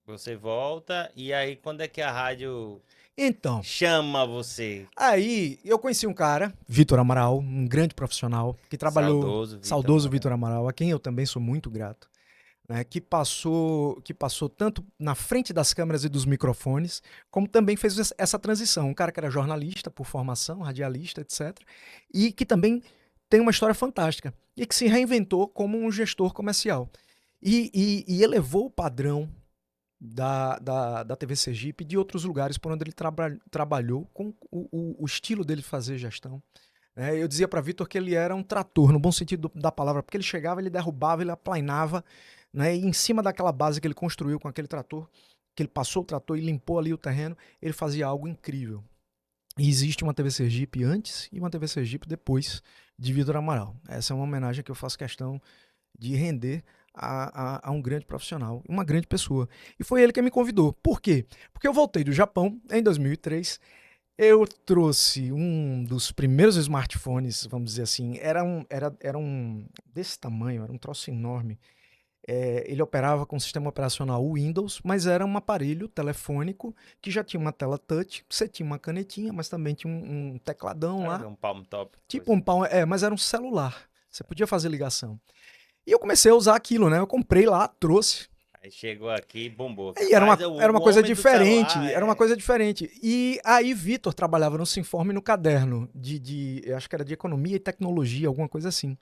Você volta e aí quando é que a rádio então, chama você? aí eu conheci um cara, Vitor Amaral, um grande profissional, que trabalhou, Saudoso Vitor saudoso Vitor Amaral. Amaral, a quem eu também sou muito grato. Né, que passou tanto na frente das câmeras e dos microfones, como também fez essa transição. Um cara que era jornalista por formação, radialista, etc. E que também tem uma história fantástica. E que se reinventou como um gestor comercial. E elevou o padrão da TV Sergipe e de outros lugares por onde ele trabalhou com o estilo dele fazer gestão. Eu dizia para Vitor que ele era um trator, no bom sentido da palavra, porque ele chegava, ele derrubava, ele aplainava, né? E em cima daquela base que ele construiu com aquele trator, que ele passou o trator e limpou ali o terreno, ele fazia algo incrível. E existe uma TV Sergipe antes e uma TV Sergipe depois de Vitor Amaral. Essa é uma homenagem que eu faço questão de render a um grande profissional, uma grande pessoa. E foi ele que me convidou. Por quê? Porque eu voltei do Japão em 2003. Eu trouxe um dos primeiros smartphones, vamos dizer assim, era um desse tamanho, era um troço enorme. Ele operava com o sistema operacional Windows, mas era um aparelho telefônico que já tinha uma tela touch, você tinha uma canetinha, mas também tinha um tecladão Era lá, um palm top, tipo coisa. um pau, mas era um celular, você podia fazer ligação. E eu comecei a usar aquilo, né? Eu comprei lá, trouxe, Aí chegou aqui e bombou. E era Rapaz, é era uma o coisa homem do celular, diferente, era uma coisa diferente. E aí Vitor trabalhava no Sinforme no caderno eu acho que era de economia e tecnologia, alguma coisa assim.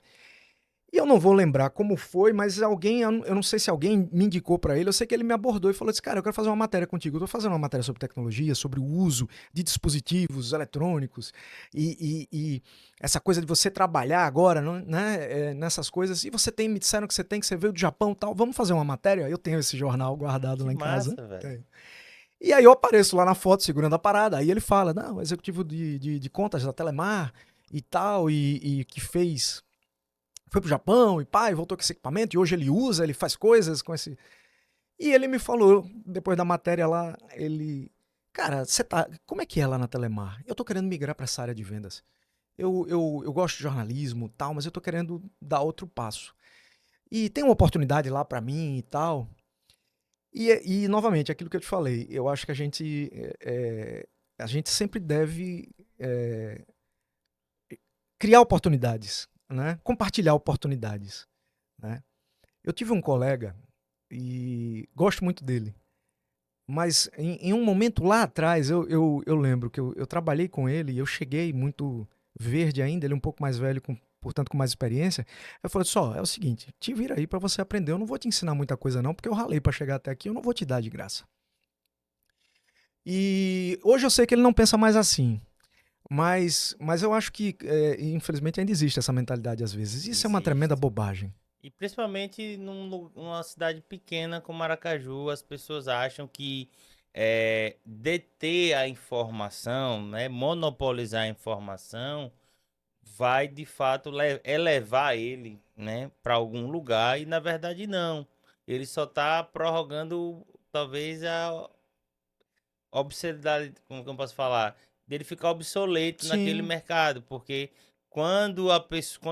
E eu não vou lembrar como foi, mas alguém, eu não sei se alguém me indicou para ele, eu sei que ele me abordou e falou assim, cara, eu quero fazer uma matéria contigo. Eu tô fazendo uma matéria sobre tecnologia, sobre o uso de dispositivos eletrônicos e essa coisa de você trabalhar agora, né, nessas coisas. E me disseram que você veio do Japão e tal. Vamos fazer uma matéria? Eu tenho esse jornal guardado que lá em casa. massa, velho. Tenho. E aí eu apareço lá na foto segurando a parada. Aí ele fala, não, executivo de contas da Telemar e tal, e que foi pro Japão e pai, voltou com esse equipamento e hoje ele usa, ele faz coisas com esse. E ele me falou, depois da matéria lá, cara, como é que é lá na Telemar? Eu tô querendo migrar para essa área de vendas. Eu gosto de jornalismo e tal, mas eu tô querendo dar outro passo. E tem uma oportunidade lá para mim e tal. Novamente, aquilo que eu te falei, eu acho que a gente sempre deve é, criar oportunidades, né? Compartilhar oportunidades, né? Eu tive um colega e gosto muito dele, mas em um momento lá atrás, eu lembro que eu trabalhei com ele e eu cheguei muito verde ainda, ele um pouco mais velho, portanto com mais experiência. Eu falei só, é o seguinte, te vira aí para você aprender, eu não vou te ensinar muita coisa não, porque eu ralei para chegar até aqui, eu não vou te dar de graça. E hoje eu sei que ele não pensa mais assim. Mas eu acho que, infelizmente, ainda existe essa mentalidade às vezes. Isso é uma tremenda Existe. bobagem. E principalmente numa cidade pequena como Aracaju, as pessoas acham que deter a informação, né, monopolizar a informação, vai de fato elevar ele, né, para algum lugar e na verdade não. Ele só está prorrogando talvez a obsolesidade, como que eu posso falar, dele ficar obsoleto naquele Sim, mercado, porque quando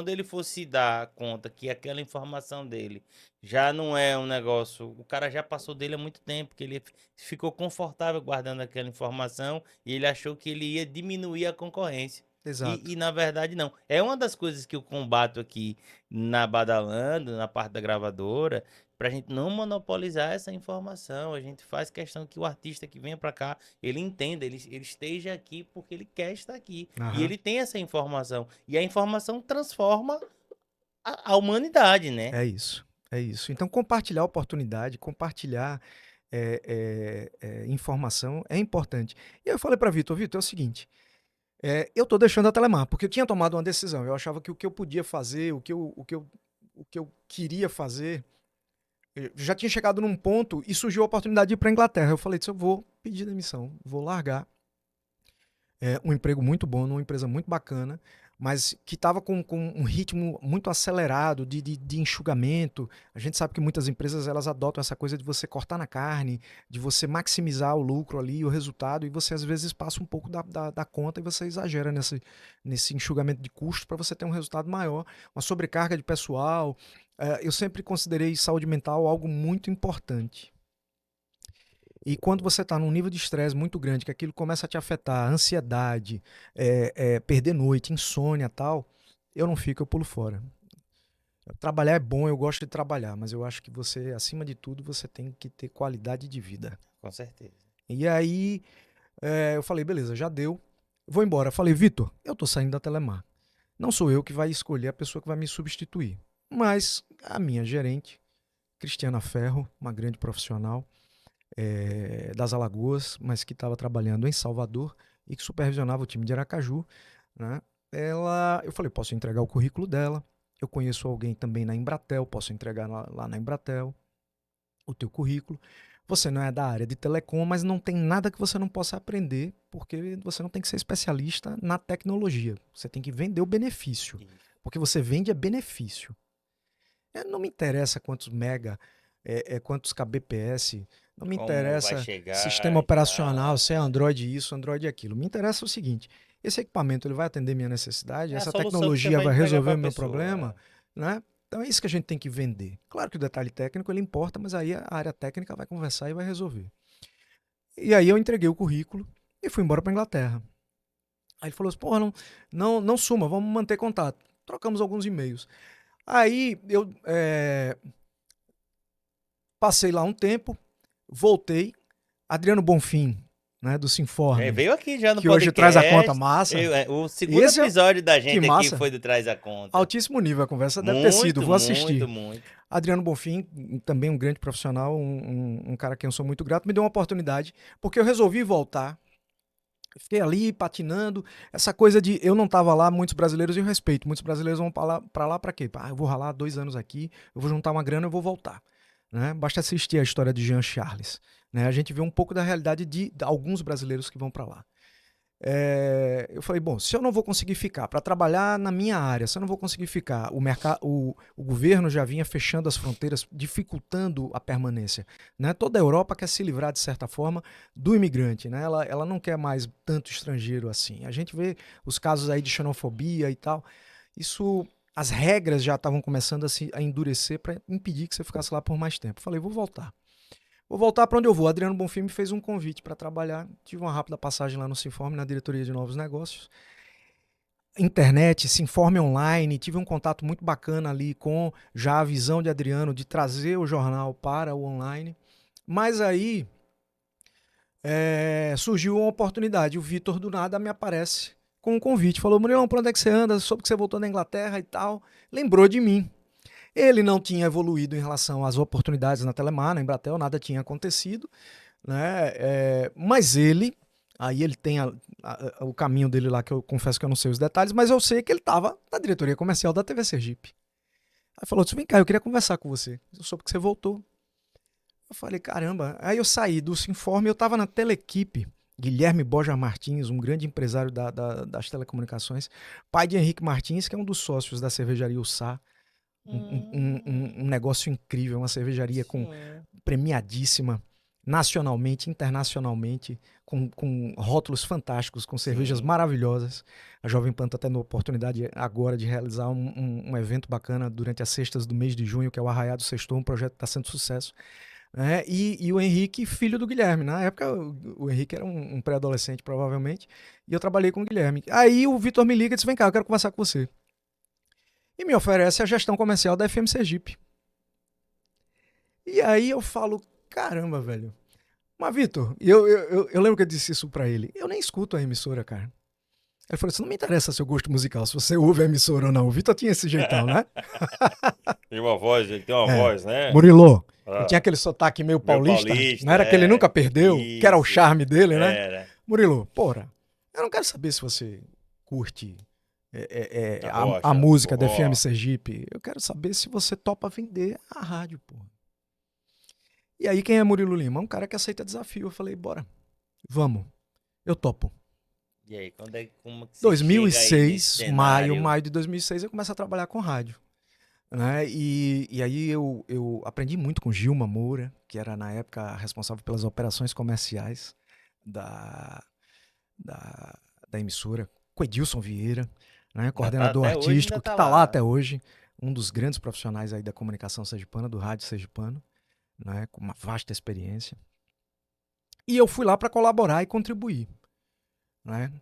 ele for se dar conta que aquela informação dele já não é um negócio, o cara já passou dele há muito tempo, que ele ficou confortável guardando aquela informação e ele achou que ele ia diminuir a concorrência. E exato. na verdade não. É uma das coisas que eu combato aqui na Badalando, na parte da gravadora, pra gente não monopolizar essa informação. A gente faz questão que o artista que venha pra cá, ele entenda, ele esteja aqui porque ele quer estar aqui. E Aham. ele tem essa informação. E a informação transforma a humanidade, né? É isso. É isso. Então, compartilhar oportunidade, compartilhar informação é importante. E aí eu falei para Vitor, é o seguinte, eu tô deixando a Telemar, porque eu tinha tomado uma decisão. Eu achava que o que eu podia fazer, o que eu queria fazer, eu já tinha chegado num ponto e surgiu a oportunidade de ir para Inglaterra. Eu falei, eu vou pedir demissão, vou largar um emprego muito bom, numa empresa muito bacana, mas que estava com um ritmo muito acelerado de enxugamento. A gente sabe que muitas empresas elas adotam essa coisa de você cortar na carne, de você maximizar o lucro ali, o resultado, e você às vezes passa um pouco da conta e você exagera nesse enxugamento de custos para você ter um resultado maior, uma sobrecarga de pessoal. Eu sempre considerei saúde mental algo muito importante. E quando você está num nível de estresse muito grande, que aquilo começa a te afetar, ansiedade, perder noite, insônia e tal, eu não fico, eu pulo fora. Trabalhar é bom, eu gosto de trabalhar, mas eu acho que você, acima de tudo, você tem que ter qualidade de vida. Com certeza. E aí eu falei, beleza, já deu, vou embora. Falei, Vitor, eu tô saindo da Telemar. Não sou eu que vai escolher a pessoa que vai me substituir, mas a minha gerente, Cristiana Ferro, uma grande profissional, das Alagoas, mas que estava trabalhando em Salvador e que supervisionava o time de Aracaju, né? Eu falei, posso entregar o currículo dela. Eu conheço alguém também na Embratel, posso entregar lá na Embratel o teu currículo. Você não é da área de telecom, mas não tem nada que você não possa aprender, porque você não tem que ser especialista na tecnologia. Você tem que vender o benefício, Isso. porque você vende é benefício. Não me interessa quantos mega, quantos kbps, não me Como vai interessa sistema chegar e operacional, tal. se é Android isso, Android aquilo. Me interessa o seguinte, esse equipamento ele vai atender minha necessidade, É a essa solução que você tecnologia vai vai entregar resolver para o a meu pessoa. problema, né? Então é isso que a gente tem que vender. Claro que o detalhe técnico ele importa, mas aí a área técnica vai conversar e vai resolver. E aí eu entreguei o currículo e fui embora para Inglaterra. Aí ele falou assim, porra, não suma, vamos manter contato. Trocamos alguns e-mails. Aí Passei lá um tempo, voltei. Adriano Bonfim, né, do Sinforme, Veio aqui já no que hoje traz a conta podcast. massa. O segundo Esse é episódio da que gente aqui massa. foi do Traz a Conta. Altíssimo nível a conversa, deve ter sido, Muito, vou assistir. muito, muito. Adriano Bonfim, também um grande profissional, um cara a quem eu sou muito grato, me deu uma oportunidade, porque eu resolvi voltar. Fiquei ali patinando, essa coisa de eu não tava lá, muitos brasileiros eu respeito, muitos brasileiros vão pra lá pra quê? Eu vou ralar 2 anos aqui, eu vou juntar uma grana, eu vou voltar. Né? Basta assistir a história de Jean Charles. Né? A gente vê um pouco da realidade de alguns brasileiros que vão para lá. Eu falei, bom, se eu não vou conseguir ficar para trabalhar na minha área, se eu não vou conseguir ficar, o governo já vinha fechando as fronteiras, dificultando a permanência. Né? Toda a Europa quer se livrar, de certa forma, do imigrante. Né? Ela não quer mais tanto estrangeiro assim. A gente vê os casos aí de xenofobia e tal. Isso, as regras já estavam começando a endurecer para impedir que você ficasse lá por mais tempo. Falei, vou voltar. Vou voltar para onde eu vou. Adriano Bonfim me fez um convite para trabalhar. Tive uma rápida passagem lá no Sinforme, na diretoria de novos negócios. Internet, Sinforme online. Tive um contato muito bacana ali com já a visão de Adriano de trazer o jornal para o online. Mas aí surgiu uma oportunidade. O Vitor do nada me aparece com um convite. Falou, Murilão, para onde é que você anda? Soube que você voltou da Inglaterra e tal. Lembrou de mim. Ele não tinha evoluído em relação às oportunidades na Telemar, na Embratel, nada tinha acontecido, né? Mas aí ele tem o caminho dele lá, que eu confesso que eu não sei os detalhes, mas eu sei que ele estava na diretoria comercial da TV Sergipe. Aí falou, vem cá, eu queria conversar com você. Eu soube que você voltou. Eu falei, caramba. Aí eu saí do Sinforme, eu estava na Telequipe. Guilherme Borja Martins, um grande empresário das telecomunicações, pai de Henrique Martins, que é um dos sócios da cervejaria Ussá. Um negócio incrível, uma cervejaria premiadíssima, nacionalmente, internacionalmente, com rótulos fantásticos, com cervejas maravilhosas. A Jovem Pan está tendo a oportunidade agora de realizar um evento bacana durante as sextas do mês de junho, que é o Arraiado Sextou, um projeto que está sendo sucesso. E o Henrique, filho do Guilherme. Na época, o Henrique era um pré-adolescente, provavelmente, e eu trabalhei com o Guilherme. Aí o Vitor me liga e disse, vem cá, eu quero conversar com você. E me oferece a gestão comercial da FM Sergipe. E aí eu falo, caramba, velho. Mas, Vitor, eu lembro que eu disse isso pra ele. Eu nem escuto a emissora, cara. Ele falou assim, não me interessa seu gosto musical, se você ouve a emissora ou não. O Vitor tinha esse jeitão, né? Tem uma voz, ele tem uma voz, né? Murilo, ele tinha aquele sotaque meio paulista. Não era que ele nunca perdeu, isso, que era o charme dele, né? Era. Murilo, porra, eu não quero saber se você curte Rocha, a música da forró. FM Sergipe. Eu quero saber se você topa vender a rádio, porra. E aí, quem é Murilo Lima? Um cara que aceita desafio. Eu falei, bora, vamos, eu topo. E aí, como que você 2006, chega aí maio de 2006, eu começo a trabalhar com rádio. Né? E aí eu aprendi muito com Gilma Moura, que era na época responsável pelas operações comerciais da emissora, com Edilson Vieira, né? Coordenador artístico, que está lá até hoje, um dos grandes profissionais aí da comunicação sergipana, do rádio sergipano, né? Com uma vasta experiência. E eu fui lá para colaborar e contribuir. Né?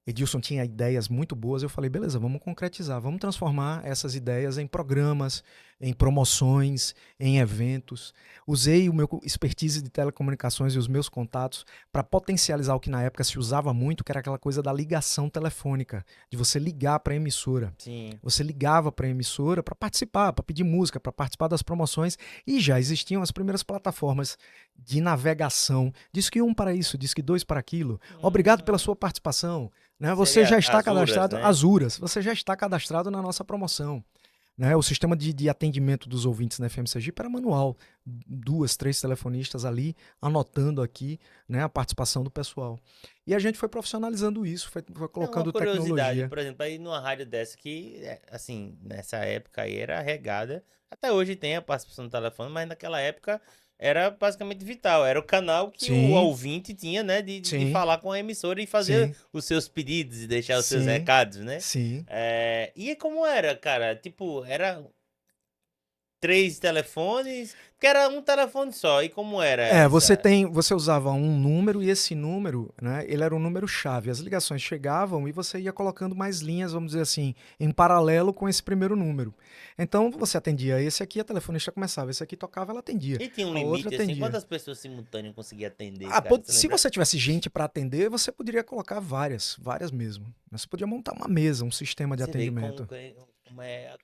Edilson tinha ideias muito boas, eu falei, beleza, vamos concretizar, vamos transformar essas ideias em programas, em promoções, em eventos. Usei o meu expertise de telecomunicações e os meus contatos para potencializar o que na época se usava muito, que era aquela coisa da ligação telefônica, de você ligar para a emissora. Sim. Você ligava para a emissora para participar, para pedir música, para participar das promoções, e já existiam as primeiras plataformas de navegação. Diz que 1 para isso, diz que 2 para aquilo. Obrigado pela sua participação. Né? Você já está cadastrado, né? Azuras, você já está cadastrado na nossa promoção. Né? O sistema de atendimento dos ouvintes na FM Sergipe era manual. 2, 3 telefonistas ali anotando aqui, né, a participação do pessoal. E a gente foi profissionalizando isso, foi colocando tecnologia. Por exemplo, aí numa rádio dessa que, assim, nessa época aí era regada. Até hoje tem a participação do telefone, mas naquela época era basicamente vital. Era o canal que o ouvinte tinha, né? De falar com a emissora e fazer os seus pedidos e deixar os seus recados, né? Sim. E como era, cara? Tipo, era 3 telefones? Porque era um telefone só. E como era essa? Você usava um número e esse número, né, ele era um número chave. As ligações chegavam e você ia colocando mais linhas, vamos dizer assim, em paralelo com esse primeiro número. Então você atendia esse aqui, a telefonista começava, esse aqui tocava, ela atendia. E tinha um A outra limite assim? atendia. Quantas pessoas simultâneas conseguia atender, cara? Você Se lembra? você tivesse gente para atender, você poderia colocar várias, várias mesmo. Você podia montar uma mesa, um sistema de Você vê como, atendimento.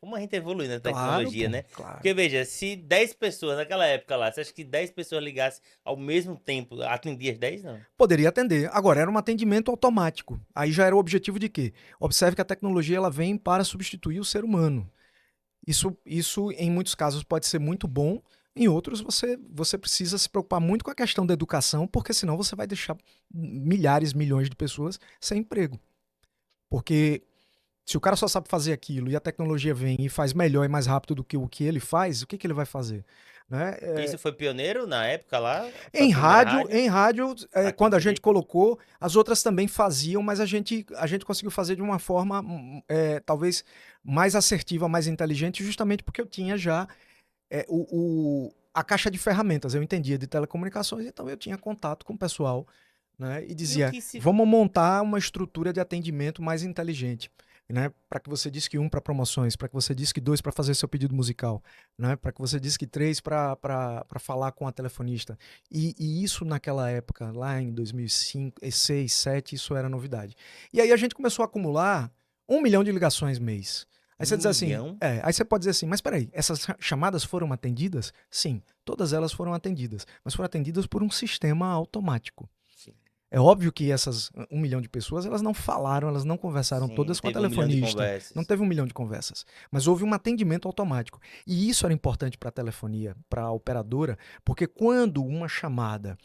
como a gente evolui na Claro, tecnologia, pô, né? claro. Porque veja, se 10 pessoas naquela época lá, você acha que 10 pessoas ligassem ao mesmo tempo, atendia as 10? Não. Poderia atender. Agora, era um atendimento automático. Aí já era o objetivo de quê? Observe que a tecnologia ela vem para substituir o ser humano. Isso, em muitos casos, pode ser muito bom. Em outros, você precisa se preocupar muito com a questão da educação, porque senão você vai deixar milhares, milhões de pessoas sem emprego. Porque se o cara só sabe fazer aquilo e a tecnologia vem e faz melhor e mais rápido do que o que ele faz, o que ele vai fazer? Né? Isso foi pioneiro na época lá? Foi a Em primeira rádio, rádio em rádio aqui em quando a gente Sergipe? colocou, as outras também faziam, mas a gente conseguiu fazer de uma forma talvez mais assertiva, mais inteligente, justamente porque eu tinha já a caixa de ferramentas. Eu entendia de telecomunicações, então eu tinha contato com o pessoal, né, e E o dizia: que se. vamos montar uma estrutura de atendimento mais inteligente. Né, para que você disque um para promoções, para que você disque dois para fazer seu pedido musical, né, para que você disque três para falar com a telefonista. E isso naquela época, lá em 2005, 2006, 2007, isso era novidade. E aí a gente começou a acumular 1 milhão de ligações mês. Aí você Um diz assim, milhão? aí você pode dizer assim, mas peraí, essas chamadas foram atendidas? Sim, todas elas foram atendidas, mas foram atendidas por um sistema automático. Sim. É óbvio que essas 1 milhão de pessoas, elas não falaram, elas não conversaram Sim, não todas com a teve 1 milhão de telefonista. Não conversas. teve 1 milhão de conversas. Mas houve um atendimento automático. E isso era importante para a telefonia, para a operadora, porque quando uma chamada,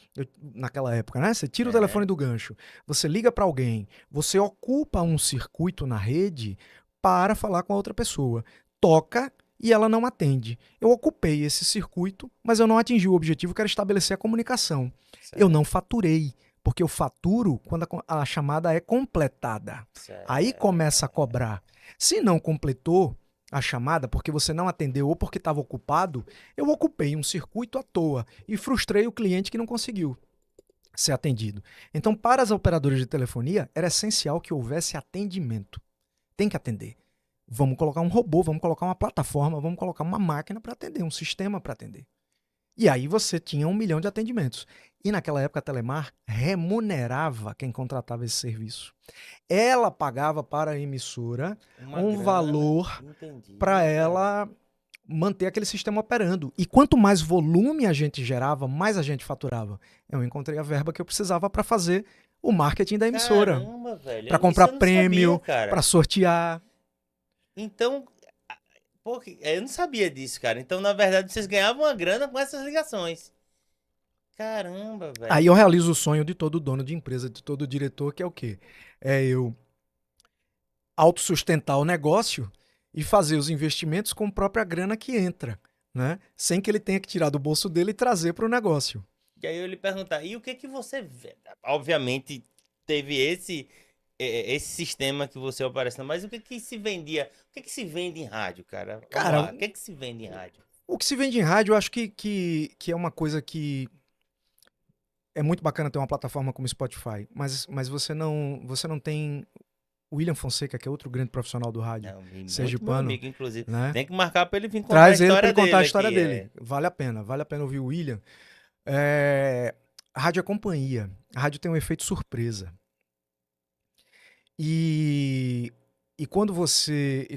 naquela época, né? Você tira o telefone É. do gancho, você liga para alguém, você ocupa um circuito na rede para falar com a outra pessoa. Toca e ela não atende. Eu ocupei esse circuito, mas eu não atingi o objetivo que era estabelecer a comunicação. Eu não Certo, faturei, porque eu faturo quando a chamada é completada. Aí começa a certo. cobrar. Se não completou a chamada porque você não atendeu ou porque estava ocupado, eu ocupei um circuito à toa e frustrei o cliente que não conseguiu ser atendido. Então, para as operadoras de telefonia, era essencial que houvesse atendimento. Tem que atender. Vamos colocar um robô, vamos colocar uma plataforma, vamos colocar uma máquina para atender, um sistema para atender. E aí você tinha 1 milhão de atendimentos. E naquela época a Telemar remunerava quem contratava esse serviço. Ela pagava para a emissora Uma um grana. valor para Entendi, cara. ela manter aquele sistema operando. E quanto mais volume a gente gerava, mais a gente faturava. Eu encontrei a verba que eu precisava para fazer o marketing da emissora, Caramba, para velho. Isso comprar eu não sabia, prêmio, para cara. sortear. Então, pô, eu não sabia disso, cara. Então, na verdade, vocês ganhavam uma grana com essas ligações. Caramba, Aí eu velho. realizo o sonho de todo dono de empresa, de todo diretor, que é o quê? É eu autossustentar o negócio e fazer os investimentos com a própria grana que entra, né? Sem que ele tenha que tirar do bolso dele e trazer para o negócio. E aí eu lhe perguntar, e o que que você vê? Obviamente, teve esse sistema que você oferece, mas o que que se vendia? O que que se vende em rádio, cara? Vamos Cara, lá, o que que se vende em rádio? o que se vende em rádio, eu acho que é uma coisa que é muito bacana ter uma plataforma como Spotify, mas você não tem o William Fonseca, que é outro grande profissional do rádio, Não, e muito meu sergipano, amigo, inclusive. né? Tem que marcar pra ele vir contar a Traz ele para história ele contar a dele história aqui. dele. É. Vale a pena ouvir o William. É, a rádio é companhia. A rádio tem um efeito surpresa. E, quando você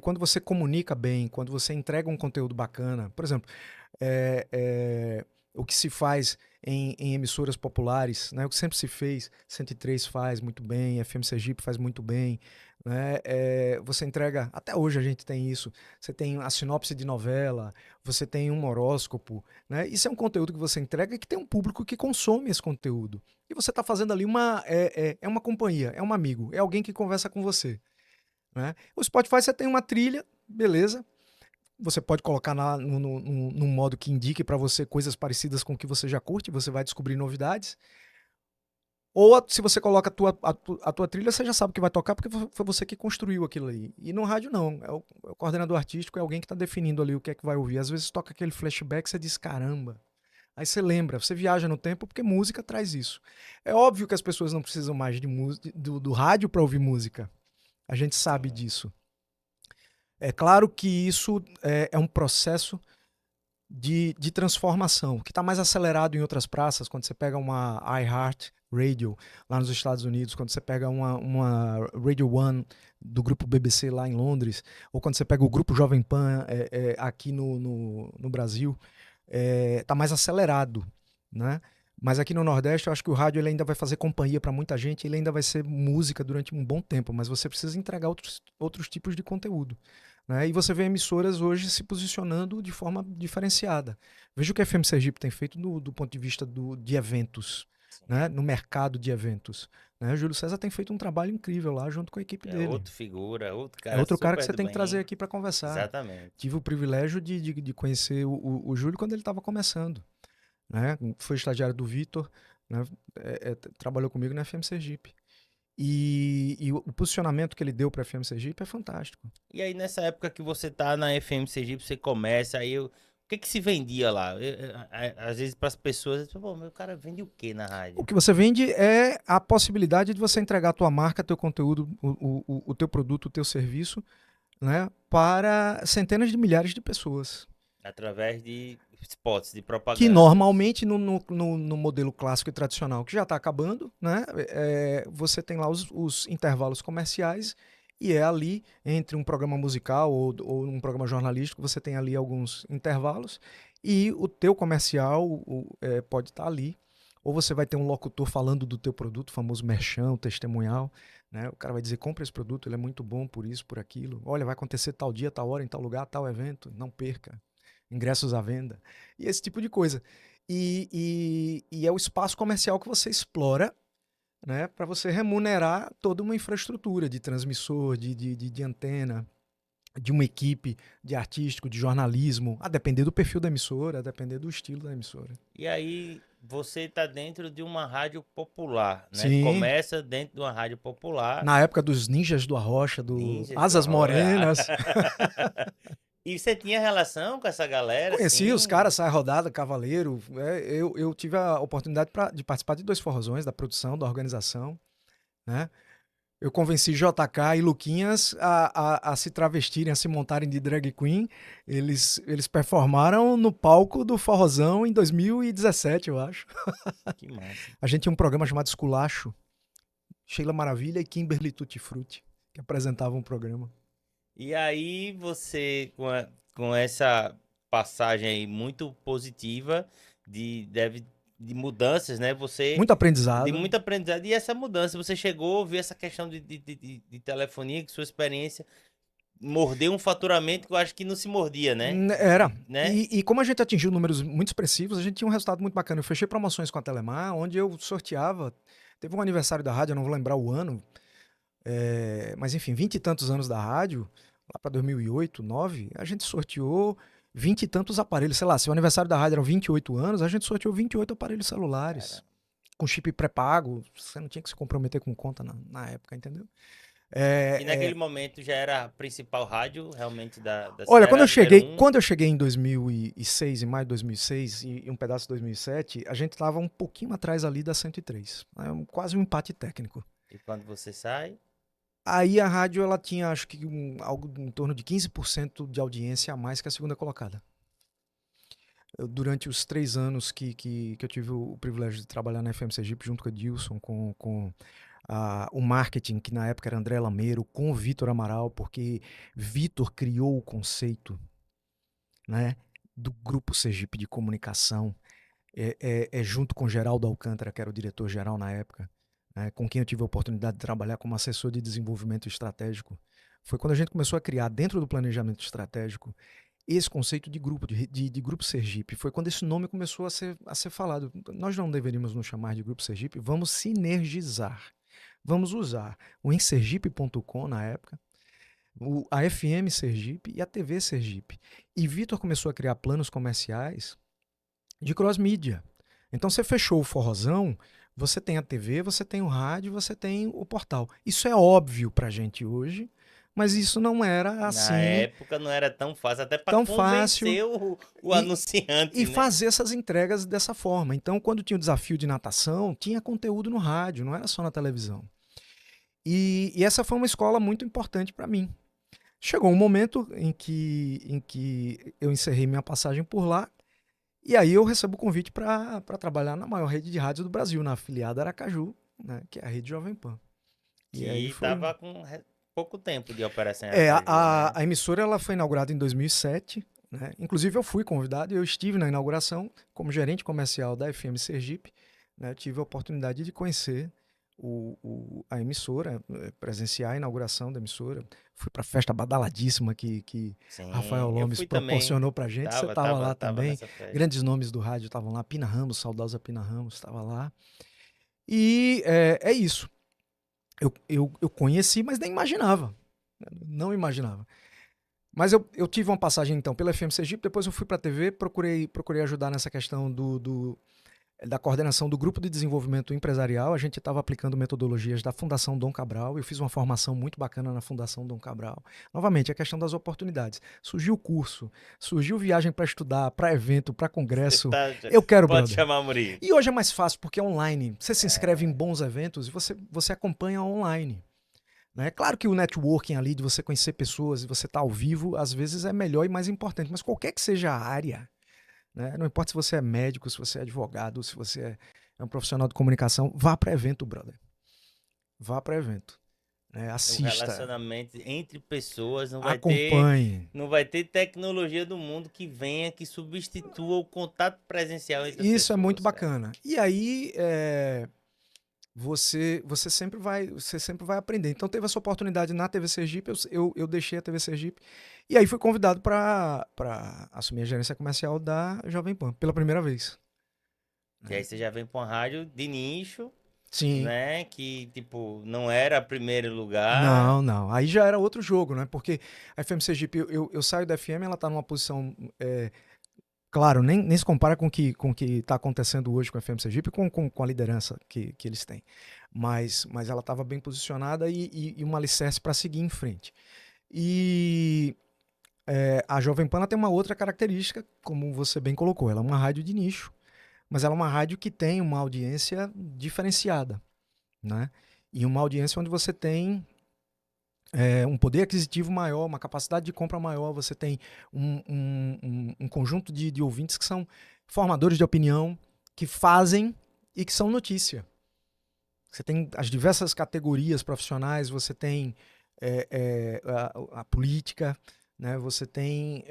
comunica bem, quando você entrega um conteúdo bacana, por exemplo, o que se faz em emissoras populares, né, o que sempre se fez, 103 faz muito bem, FM Sergipe faz muito bem, né, você entrega, até hoje a gente tem isso, você tem a sinopse de novela, você tem um horóscopo, né, isso é um conteúdo que você entrega e que tem um público que consome esse conteúdo. E você está fazendo ali uma companhia, é um amigo, é alguém que conversa com você. Né? O Spotify você tem uma trilha, beleza. Você pode colocar num modo que indique para você coisas parecidas com o que você já curte, você vai descobrir novidades. Ou se você coloca a tua trilha, você já sabe o que vai tocar, porque foi você que construiu aquilo ali. E no rádio, não. É o coordenador artístico, é alguém que está definindo ali o que é que vai ouvir. Às vezes toca aquele flashback, você diz, caramba. Aí você lembra, você viaja no tempo, porque música traz isso. É óbvio que as pessoas não precisam mais de do rádio para ouvir música. A gente sabe disso. É claro que isso é um processo de transformação, que está mais acelerado em outras praças, quando você pega uma iHeart Radio lá nos Estados Unidos, quando você pega uma Radio One do grupo BBC lá em Londres, ou quando você pega o grupo Jovem Pan aqui no Brasil, está mais acelerado, né? Mas aqui no Nordeste, eu acho que o rádio ele ainda vai fazer companhia para muita gente, ele ainda vai ser música durante um bom tempo, mas você precisa entregar outros tipos de conteúdo. Né? E você vê emissoras hoje se posicionando de forma diferenciada. Veja o que a FM Sergipe tem feito do ponto de vista de eventos, né? No mercado de eventos. Né? O Júlio César tem feito um trabalho incrível lá junto com a equipe dele. Outra figura, outro É cara outro cara que super você do tem que trazer bem. aqui para conversar. Exatamente. Tive o privilégio de conhecer o Júlio quando ele estava começando. Né? Foi estagiário do Vitor, né? Trabalhou comigo na FM Sergipe. E o posicionamento que ele deu para a FM Sergipe é fantástico. E aí, nessa época que você tá na FM Sergipe, você começa, o que se vendia lá? Às vezes, para as pessoas, pô, meu cara vende o que na rádio? O que você vende é a possibilidade de você entregar a tua marca, teu conteúdo, o teu produto, o teu serviço, né, para centenas de milhares de pessoas. Através de spots, de propaganda. Que normalmente no modelo clássico e tradicional, que já está acabando, né, você tem lá os intervalos comerciais e é ali, entre um programa musical ou um programa jornalístico, você tem ali alguns intervalos e o teu comercial pode estar ali. Ou você vai ter um locutor falando do teu produto, o famoso merchan, testemunhal. Né? O cara vai dizer, compra esse produto, ele é muito bom por isso, por aquilo. Olha, vai acontecer tal dia, tal hora, em tal lugar, tal evento, não perca. Ingressos à venda. E esse tipo de coisa. E é o espaço comercial que você explora, né, para você remunerar toda uma infraestrutura de transmissor, de antena, de uma equipe de artístico, de jornalismo, a depender do perfil da emissora, a depender do estilo da emissora. E aí, você está dentro de uma rádio popular, né? Sim. Começa dentro de uma rádio popular. Na época dos Ninjas do Arrocha, Asas Morenas. E você tinha relação com essa galera? Conheci assim? os caras, Sai Rodada, Cavaleiro. Eu tive a oportunidade de participar de 2 forrozões, da produção, da organização. Né? Eu convenci JK e Luquinhas a se travestirem, a se montarem de drag queen. Eles performaram no palco do Forrozão em 2017, eu acho. Que massa. A gente tinha um programa chamado Esculacho. Sheila Maravilha e Kimberly Tutti Frutti, que apresentavam o programa. E aí você, com essa passagem aí muito positiva de mudanças, né? Você muito aprendizado. De muito aprendizado. E essa mudança, você chegou a ver essa questão de telefonia, que sua experiência mordeu um faturamento que eu acho que não se mordia, né? Era. Né? E como a gente atingiu números muito expressivos, a gente tinha um resultado muito bacana. Eu fechei promoções com a Telemar, onde eu sorteava. Teve um aniversário da rádio, eu não vou lembrar o ano, mas enfim, 20 e tantos anos da rádio, lá para 2008, 2009, a gente sorteou 20 e tantos aparelhos. Sei lá, se o aniversário da rádio eram 28 anos, a gente sorteou 28 aparelhos celulares. Caramba. Com chip pré-pago, você não tinha que se comprometer com conta na época, entendeu? E naquele momento já era a principal rádio realmente da Olha, quando eu cheguei em 2006, em maio de 2006 e um pedaço de 2007, a gente estava um pouquinho atrás ali da 103, quase um empate técnico. E quando você sai? Aí a rádio ela tinha, acho que algo em torno de 15% de audiência a mais que a segunda colocada. Durante os 3 anos que eu tive o privilégio de trabalhar na FM Sergipe junto com a Dilson, com o marketing, que na época era André Lameiro, com o Vitor Amaral, porque Vitor criou o conceito, né, do Grupo Sergipe de Comunicação, junto com Geraldo Alcântara, que era o diretor-geral na época, né, com quem eu tive a oportunidade de trabalhar como assessor de desenvolvimento estratégico. Foi quando a gente começou a criar, dentro do planejamento estratégico, esse conceito de grupo, de Grupo Sergipe. Foi quando esse nome começou a ser falado. Nós não deveríamos nos chamar de Grupo Sergipe, vamos sinergizar. Vamos usar o ensergipe.com na época, a FM Sergipe e a TV Sergipe. E Vitor começou a criar planos comerciais de cross-mídia. Então você fechou o Forrozão, você tem a TV, você tem o rádio, você tem o portal. Isso é óbvio pra gente hoje, mas isso não era Na assim época não era tão fácil, até para tão fácil convencer o e, anunciante, e né? fazer essas entregas dessa forma. Então, quando tinha o desafio de natação, tinha conteúdo no rádio, não era só na televisão. E essa foi uma escola muito importante para mim. Chegou um momento em que eu encerrei minha passagem por lá, e aí eu recebo o convite para trabalhar na maior rede de rádio do Brasil, na afiliada Aracaju, né, que é a Rede Jovem Pan. E aí Que foi. tava com pouco tempo de operação em É, Aracaju, né? a emissora ela foi inaugurada em 2007, né? Inclusive eu fui convidado, eu estive na inauguração como gerente comercial da FM Sergipe, né? Eu tive a oportunidade de conhecer a emissora, presenciar a inauguração da emissora. Fui para a festa badaladíssima que Rafael Sim, eu Lomes fui também. proporcionou para gente. Você Tava, estava tava, lá tava também. nessa festa. Grandes nomes do rádio estavam lá. Pina Ramos, saudosa Pina Ramos, estava lá. E é isso. Eu conheci, mas nem imaginava. Não imaginava. Mas eu tive uma passagem, então, pela FM Sergipe, depois eu fui para a TV, procurei ajudar nessa questão da coordenação do grupo de desenvolvimento empresarial. A gente estava aplicando metodologias da Fundação Dom Cabral. Eu fiz uma formação muito bacana na Fundação Dom Cabral. Novamente, a questão das oportunidades. Surgiu curso, surgiu viagem para estudar, para evento, para Você congresso. tá, Eu quero, pode brother. chamar Murilo. E hoje é mais fácil porque é online. Você se inscreve em É, bons eventos e você acompanha online. Né? Claro que o networking ali, de você conhecer pessoas e você estar ao vivo, às vezes é melhor e mais importante, mas qualquer que seja a área, né? Não importa se você é médico, se você é advogado, se você é um profissional de comunicação, vá para evento, brother. Vá para evento. Né? o Assista, relacionamento entre pessoas acompanhe. não vai ter tecnologia do mundo que venha que substitua o contato presencial entre as Isso é muito pessoas, cara. bacana. E aí, você sempre vai aprender. Então teve essa oportunidade na TV Sergipe, eu deixei a TV Sergipe e aí fui convidado para assumir a gerência comercial da Jovem Pan pela primeira vez. E aí Né? você já vem pra uma rádio de nicho, Sim, né? Que, tipo, não era primeiro lugar. não, não. Aí já era outro jogo, né? Porque a FM Sergipe, eu saio da FM, ela tá numa posição. Claro, nem se compara com o que está acontecendo hoje com a FM Sergipe, com a liderança que eles têm. Mas ela estava bem posicionada e um alicerce para seguir em frente. E a Jovem Pan ela tem uma outra característica, como você bem colocou, ela é uma rádio de nicho, mas ela é uma rádio que tem uma audiência diferenciada, né? E uma audiência onde você tem um poder aquisitivo maior, uma capacidade de compra maior, você tem um conjunto de ouvintes que são formadores de opinião, que fazem e que são notícia. Você tem as diversas categorias profissionais, você tem a política, né? Você tem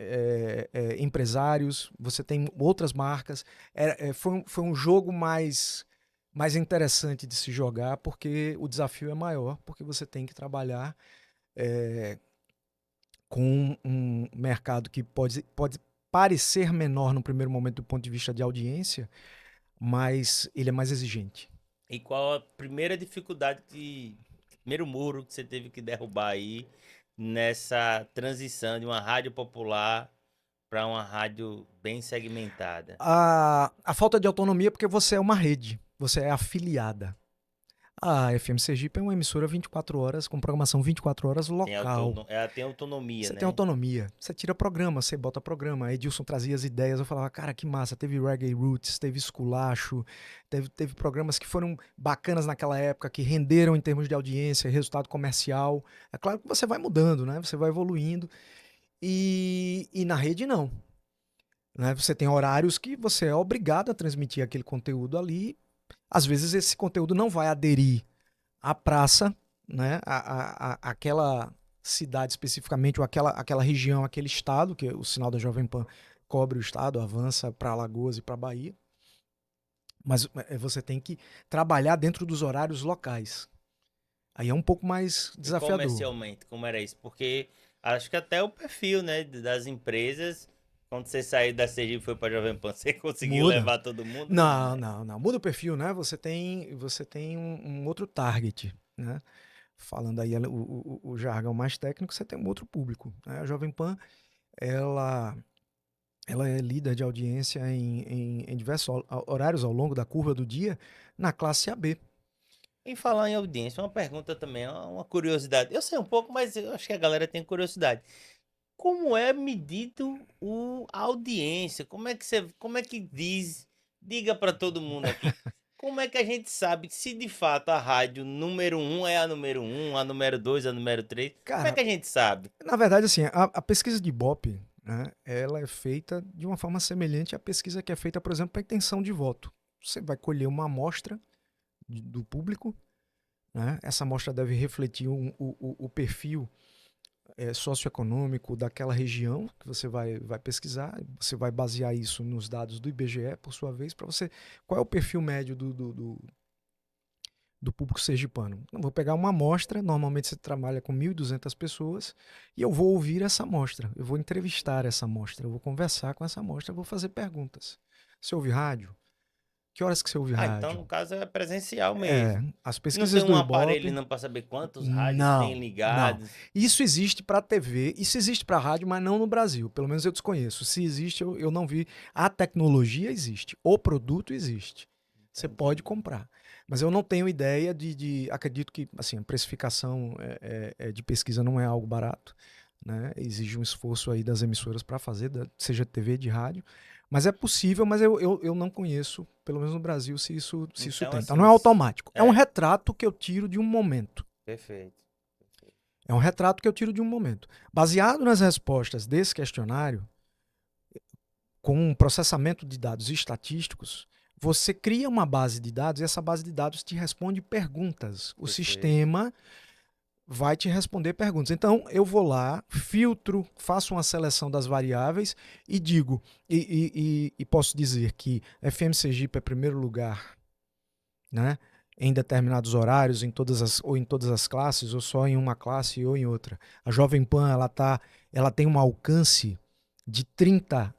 empresários, você tem outras marcas. Foi um jogo mais interessante de se jogar, porque o desafio é maior, porque você tem que trabalhar é, com um mercado que pode parecer menor no primeiro momento do ponto de vista de audiência, mas ele é mais exigente. E qual a primeira dificuldade primeiro muro que você teve que derrubar aí nessa transição de uma rádio popular para uma rádio bem segmentada? A falta de autonomia é porque você é uma rede, você é afiliada. A FM Sergipe é uma emissora 24 horas, com programação 24 horas local. Ela tem autonomia, Você tem né? autonomia. Você tira programa, você bota programa. A Edilson trazia as ideias. Eu falava, cara, que massa. Teve Reggae Roots, teve Esculacho, teve programas que foram bacanas naquela época, que renderam em termos de audiência, resultado comercial. É claro que você vai mudando, né? Você vai evoluindo. E na rede, não. Né? Você tem horários que você é obrigado a transmitir aquele conteúdo ali. Às vezes esse conteúdo não vai aderir à praça, né? Aquela cidade especificamente, ou aquela região, aquele estado, que o sinal da Jovem Pan cobre o estado, avança para Alagoas e para Bahia. Mas você tem que trabalhar dentro dos horários locais. Aí é um pouco mais E desafiador. comercialmente, como era isso? Porque acho que até o perfil, né, das empresas, quando você saiu da Sergipe e foi para Jovem Pan, você conseguiu Muda. levar todo mundo? Não, Não, né? não, não. Muda o perfil, né? Você tem um outro target, né? Falando aí o jargão mais técnico, você tem um outro público. Né? A Jovem Pan, ela ela é líder de audiência em diversos horários ao longo da curva do dia na classe AB. Em falar em audiência, uma pergunta também, uma curiosidade. Eu sei um pouco, mas eu acho que a galera tem curiosidade. Como é medido a audiência? Como é que diga para todo mundo aqui. Como é que a gente sabe se de fato a rádio número um é a número um, a número 2, a número 3? Como é Cara, que a gente sabe? na verdade, assim, a pesquisa de Ibope, né, ela é feita de uma forma semelhante à pesquisa que é feita, por exemplo, para intenção de voto. Você vai colher uma amostra do público, né? Essa amostra deve refletir o perfil socioeconômico daquela região que você vai pesquisar. Você vai basear isso nos dados do IBGE, por sua vez, para você. Qual é o perfil médio do público sergipano? Eu vou pegar uma amostra, normalmente você trabalha com 1.200 pessoas, e eu vou ouvir essa amostra, eu vou entrevistar essa amostra, eu vou conversar com essa amostra, eu vou fazer perguntas. Você ouve rádio? Que horas que você ouve Ah, então rádio? no caso é presencial mesmo. As Não tem pesquisas do um aparelho Ibope. não para saber quantos rádios tem Não, não. ligados. Isso existe para TV, isso existe para rádio, mas não no Brasil. Pelo menos eu desconheço. Se existe, eu não vi. A tecnologia existe, o produto existe. Você pode Entendi. comprar. Mas eu não tenho ideia acredito que assim, a precificação de pesquisa não é algo barato. Né? Exige um esforço aí das emissoras para fazer, seja de TV, de rádio. Mas é possível, mas eu não conheço, pelo menos no Brasil, se isso Então, tem. Então assim, não é automático. É um é, retrato que eu tiro de um momento. perfeito. É um retrato que eu tiro de um momento. Baseado nas respostas desse questionário, com um processamento de dados estatísticos, você cria uma base de dados e essa base de dados te responde perguntas. O Perfeito. sistema vai te responder perguntas. Então, eu vou lá, filtro, faço uma seleção das variáveis e digo, e posso dizer que FM Sergipe é primeiro lugar, né? Em determinados horários, ou em todas as classes, ou só em uma classe ou em outra. A Jovem Pan ela tem um alcance de 30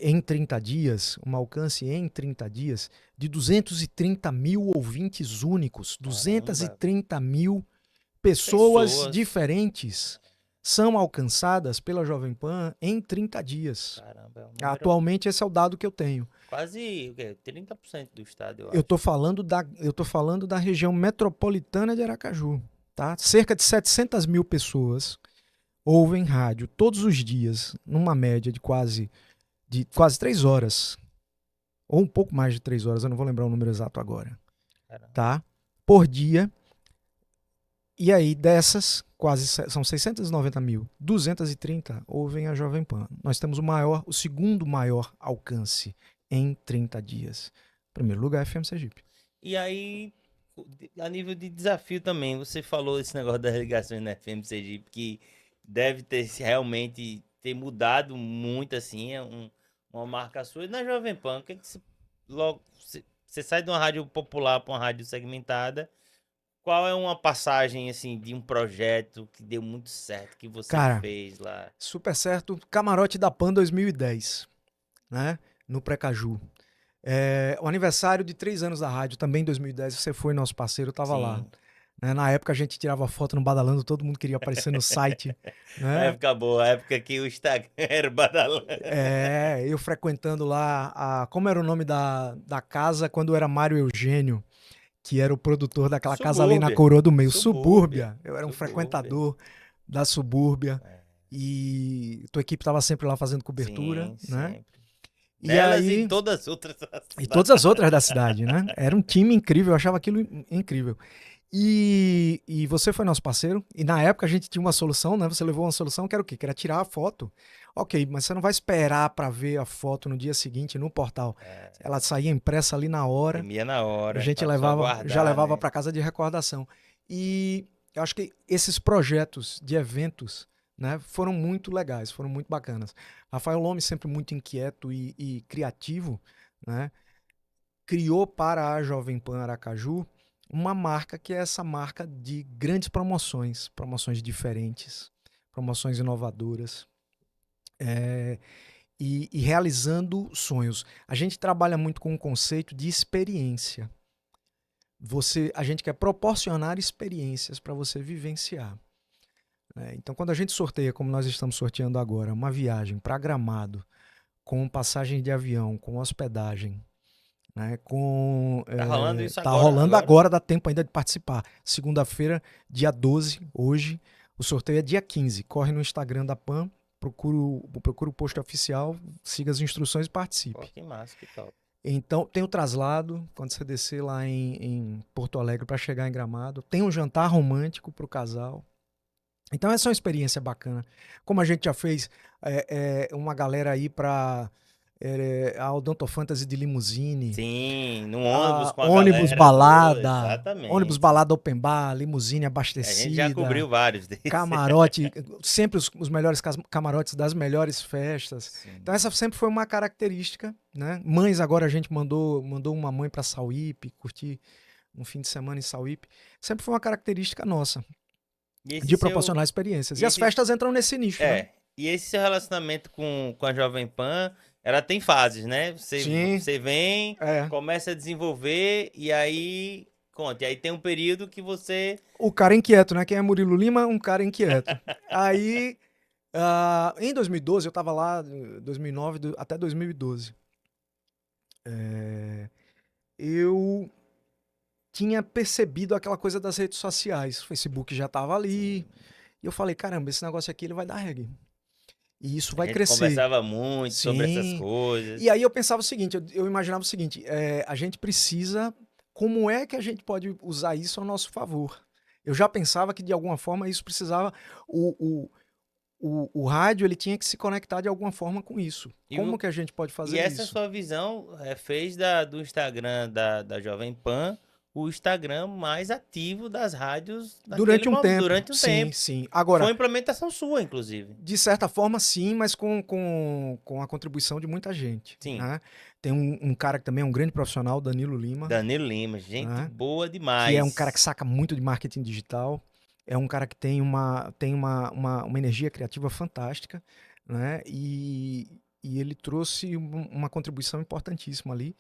em 30 dias, um alcance em 30 dias de 230 mil ouvintes únicos, Caramba. 230 mil pessoas Pessoas. diferentes são alcançadas pela Jovem Pan em 30 dias. Caramba, é um número Atualmente esse é o dado que eu tenho. quase o quê? 30% do estado, eu Eu acho. estou falando da região metropolitana de Aracaju. Tá? Cerca de 700 mil pessoas ouvem rádio todos os dias, numa média de quase 3 horas, ou um pouco mais de 3 horas, eu não vou lembrar o número exato agora, Caramba. tá? Por dia. E aí, dessas, são 690 mil, 230 ouvem a Jovem Pan. Nós temos o segundo maior alcance em 30 dias. Primeiro lugar, FM Sergipe. E aí, a nível de desafio também, você falou esse negócio das ligações na FM Sergipe, que deve ter realmente ter mudado muito, assim, uma marca sua. E na Jovem Pan, o que é que você sai de uma rádio popular para uma rádio segmentada? Qual é uma passagem, assim, de um projeto que deu muito certo, que você Cara, fez lá? super certo. Camarote da Pan 2010, né? No Precaju. O aniversário de 3 anos da rádio, também em 2010, você foi nosso parceiro, eu tava lá. Sim, Né? Na época a gente tirava foto no Badalando, todo mundo queria aparecer no site. a Né? época boa, a época que o Instagram era badalando. Eu frequentando lá, como era o nome da casa quando era Mário Eugênio, que era o produtor daquela casa ali na Subúrbia. Coroa do Meio, Subúrbia. Subúrbia. Eu era um Subúrbia. frequentador da Subúrbia É, e tua equipe estava sempre lá fazendo cobertura, sim, né? sempre. E Nelas e aí, todas as outras da e todas cidade. as outras da cidade, né? Era um time incrível, eu achava aquilo incrível. E você foi nosso parceiro, e na época a gente tinha uma solução, né? Você levou uma solução que era o quê? Que era tirar a foto. Ok, mas você não vai esperar para ver a foto no dia seguinte no portal. É, Ela saía impressa ali na hora, imprimia na a hora, gente pra pessoa já guardar, levava né? para casa de recordação. E eu acho que esses projetos de eventos, né, foram muito legais, foram muito bacanas. Rafael Lome, sempre muito inquieto e criativo, né, criou para a Jovem Pan Aracaju uma marca que é essa marca de grandes promoções, promoções diferentes, promoções inovadoras, e realizando sonhos. A gente trabalha muito com o conceito de experiência. A gente quer proporcionar experiências para você vivenciar. Então, quando a gente sorteia, como nós estamos sorteando agora, uma viagem para Gramado com passagem de avião, com hospedagem, né? Tá rolando isso Tá agora, rolando agora? agora, dá tempo ainda de participar. Segunda-feira, dia 12, hoje. O sorteio é dia 15. Corre no Instagram da PAN, procura o post oficial, siga as instruções e Pô, participe. que massa, que top. Então, tem o traslado, quando você descer lá em Porto Alegre para chegar em Gramado. Tem um jantar romântico para o casal. Então, essa é uma experiência bacana. Como a gente já fez uma galera aí para a Odonto Fantasy de limusine, Sim, no ônibus com a ônibus galera, tudo, balada, ônibus exatamente. balada open bar, limusine A gente já abastecida, cobriu vários desses. camarote, sempre os melhores camarotes das melhores festas. Então Sim. essa sempre foi uma característica, né? Mães agora a gente mandou uma mãe para Sauípe, curtir um fim de semana em Sauípe. Sempre foi uma característica nossa E esse de seu. proporcionar experiências. E E as esse, festas entram nesse nicho, né? e esse seu relacionamento com a Jovem Pan, ela tem fases, né? Sim, Você vem, é. começa a desenvolver, e aí. Conte, aí tem um período que você. O cara inquieto, né? Quem é Murilo Lima? Um cara inquieto. Aí, em 2012, eu estava lá, 2009 até 2012. Eu tinha percebido aquela coisa das redes sociais. O Facebook já estava ali. Sim. E eu falei, caramba, esse negócio aqui ele vai dar reggae. E isso A vai gente crescer. conversava muito sobre essas Sim. E coisas. aí eu pensava o seguinte, eu imaginava o seguinte, a gente precisa, como é que a gente pode usar isso ao nosso favor? Eu já pensava que de alguma forma isso precisava, o, o rádio ele tinha que se conectar de alguma forma com isso. E, Como que a gente pode e fazer essa isso? sua visão fez do Instagram da Jovem Pan o Instagram mais ativo das rádios naquele Durante um momento, tempo, durante um sim, tempo. sim. Foi Agora, uma implementação sua, inclusive. de certa forma, sim, mas com a contribuição de muita gente. Sim. Né? Tem um cara que também é um grande profissional, Danilo Lima, Danilo Lima, gente né? boa Que é um cara que demais. saca muito de marketing digital, é um cara que tem uma energia criativa fantástica, né? E ele trouxe uma contribuição importantíssima ali.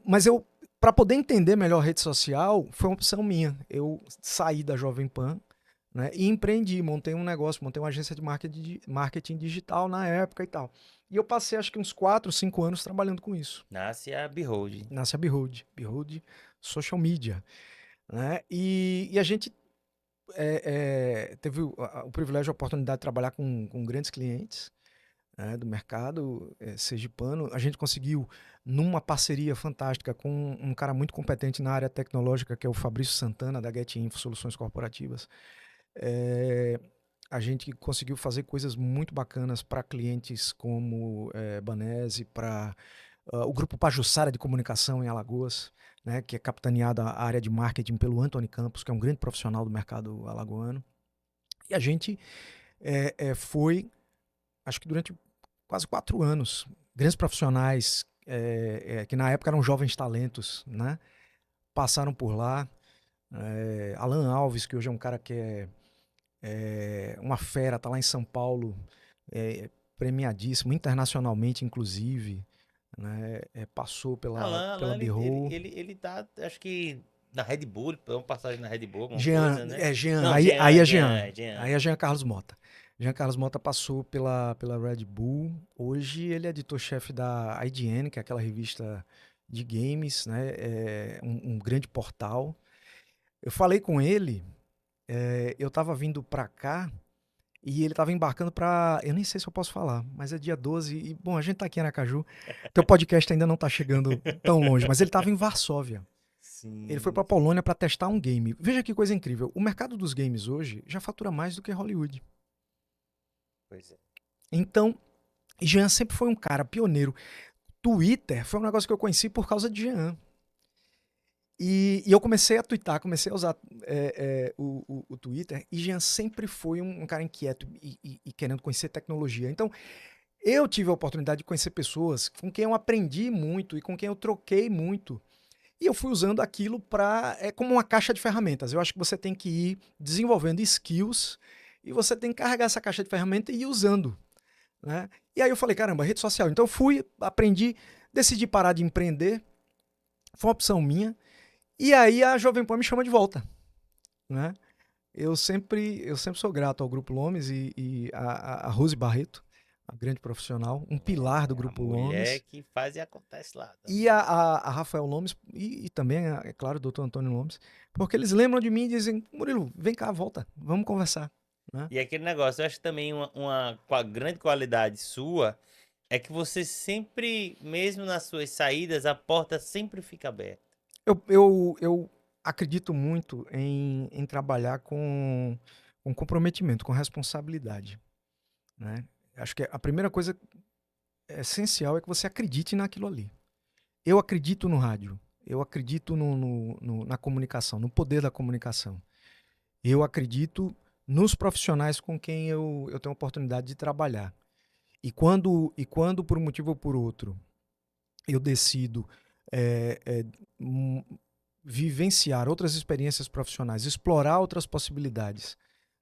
Mas eu, para poder entender melhor a rede social, foi uma opção minha. Eu saí da Jovem Pan, né, e empreendi, montei um negócio, montei uma agência de marketing digital na época e tal. E eu passei acho que uns 4, 5 anos trabalhando com isso. Nasce a Behold. Nasce a Behold Social Media, né? E a gente teve o privilégio, a oportunidade de trabalhar com grandes clientes, né, do mercado sergipano. A gente conseguiu, numa parceria fantástica com um cara muito competente na área tecnológica, que é o Fabrício Santana, da Get Info Soluções Corporativas, é, a gente conseguiu fazer coisas muito bacanas para clientes como Banese, para o Grupo Pajuçara de Comunicação em Alagoas, né, que é capitaneada a área de marketing pelo Anthony Campos, que é um grande profissional do mercado alagoano. E a gente foi, acho que durante quase 4 anos, grandes profissionais que na época eram jovens talentos, né, passaram por lá. Alan Alves, que hoje é um cara que é uma fera, tá lá em São Paulo, premiadíssimo, internacionalmente, inclusive, né? Passou pela Alan, Birro. ele tá, acho que na Red Bull, é uma passagem na Red Bull, alguma Jean, coisa, né? Jean, Não, aí é Jean. Jean. Aí é Jean Carlos Mota. Jean Carlos Mota passou pela Red Bull. Hoje ele é editor-chefe da IGN, que é aquela revista de games, né? Um grande portal. Eu falei com ele, eu tava vindo pra cá e ele tava embarcando pra. Eu nem sei se eu posso falar, mas é dia 12. E, bom, a gente tá aqui em Aracaju. Teu podcast ainda não tá chegando tão longe, mas ele tava em Varsóvia. Ele foi Sim, pra Polônia pra testar um game. Veja que coisa incrível. O mercado dos games hoje já fatura mais do que Hollywood. pois é. Então, Jean sempre foi um cara pioneiro. Twitter foi um negócio que eu conheci por causa de Jean. E eu comecei a twittar, comecei a usar o Twitter, e Jean sempre foi um cara inquieto e querendo conhecer tecnologia. Então, eu tive a oportunidade de conhecer pessoas com quem eu aprendi muito e com quem eu troquei muito. E eu fui usando aquilo como uma caixa de ferramentas. Eu acho que você tem que ir desenvolvendo skills e você tem que carregar essa caixa de ferramentas e ir usando, né? E aí eu falei, caramba, rede social. Então eu fui, aprendi, decidi parar de empreender. Foi uma opção minha. E aí a Jovem Pan me chama de volta, né? Eu sempre sou grato ao Grupo Lomes e a Rose Barreto, uma grande profissional, um pilar do A Grupo mulher Lomes. que faz e acontece lá E também. a Rafael Lomes, e também, é claro, o doutor Antônio Lomes, porque eles lembram de mim e dizem, Murilo, vem cá, volta, vamos conversar. Né? E aquele negócio, eu acho que também uma grande qualidade sua é que você sempre, mesmo nas suas saídas, a porta sempre fica aberta. Eu acredito muito em trabalhar com comprometimento, com responsabilidade. Né? Acho que a primeira coisa essencial é que você acredite naquilo ali. Eu acredito no rádio, eu acredito na comunicação, no poder da comunicação. Eu acredito nos profissionais com quem eu tenho a oportunidade de trabalhar. E quando por um motivo ou por outro, eu decido é, é, hum, vivenciar outras experiências profissionais, explorar outras possibilidades,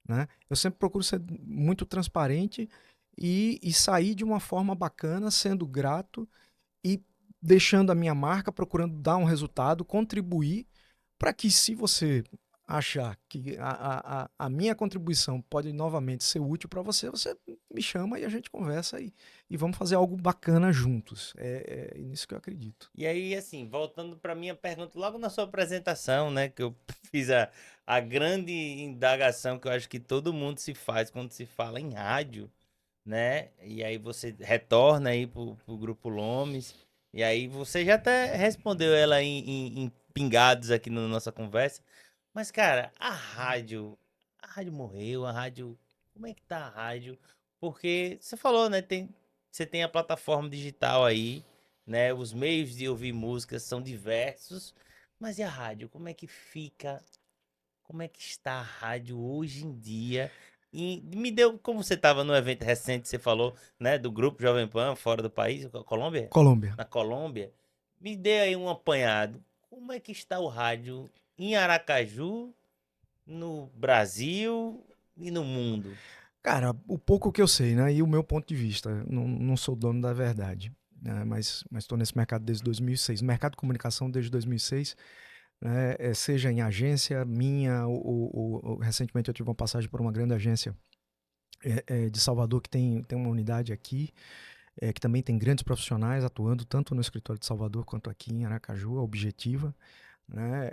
né? Eu sempre procuro ser muito transparente e sair de uma forma bacana, sendo grato e deixando a minha marca, procurando dar um resultado, contribuir para que, se você achar que a minha contribuição pode novamente ser útil para você, você me chama e a gente conversa e vamos fazer algo bacana juntos. É nisso que eu acredito. E aí, assim, voltando para minha pergunta, logo na sua apresentação, né, que eu fiz a grande indagação que eu acho que todo mundo se faz quando se fala em rádio, né? E aí você retorna aí pro Grupo Lomes, e aí você já até respondeu ela em pingados aqui na nossa conversa. Mas, cara, a rádio morreu, a rádio, como é que tá a rádio? Porque você falou, né, você tem a plataforma digital aí, né? Os meios de ouvir músicas são diversos, mas e a rádio? Como é que fica? Como é que está a rádio hoje em dia? E me deu, como você estava no evento recente, você falou, né, do grupo Jovem Pan fora do país, Colômbia? Colômbia. Na Colômbia. Me dê aí um apanhado. Como é que está o rádio em Aracaju, no Brasil e no mundo? Cara, o pouco que eu sei, né? E o meu ponto de vista, não sou dono da verdade, né? Mas estou nesse mercado desde 2006. Mercado de comunicação desde 2006, né? Seja em agência minha, recentemente eu tive uma passagem por uma grande agência de Salvador que tem uma unidade aqui, que também tem grandes profissionais atuando tanto no escritório de Salvador quanto aqui em Aracaju, a Objetiva, né?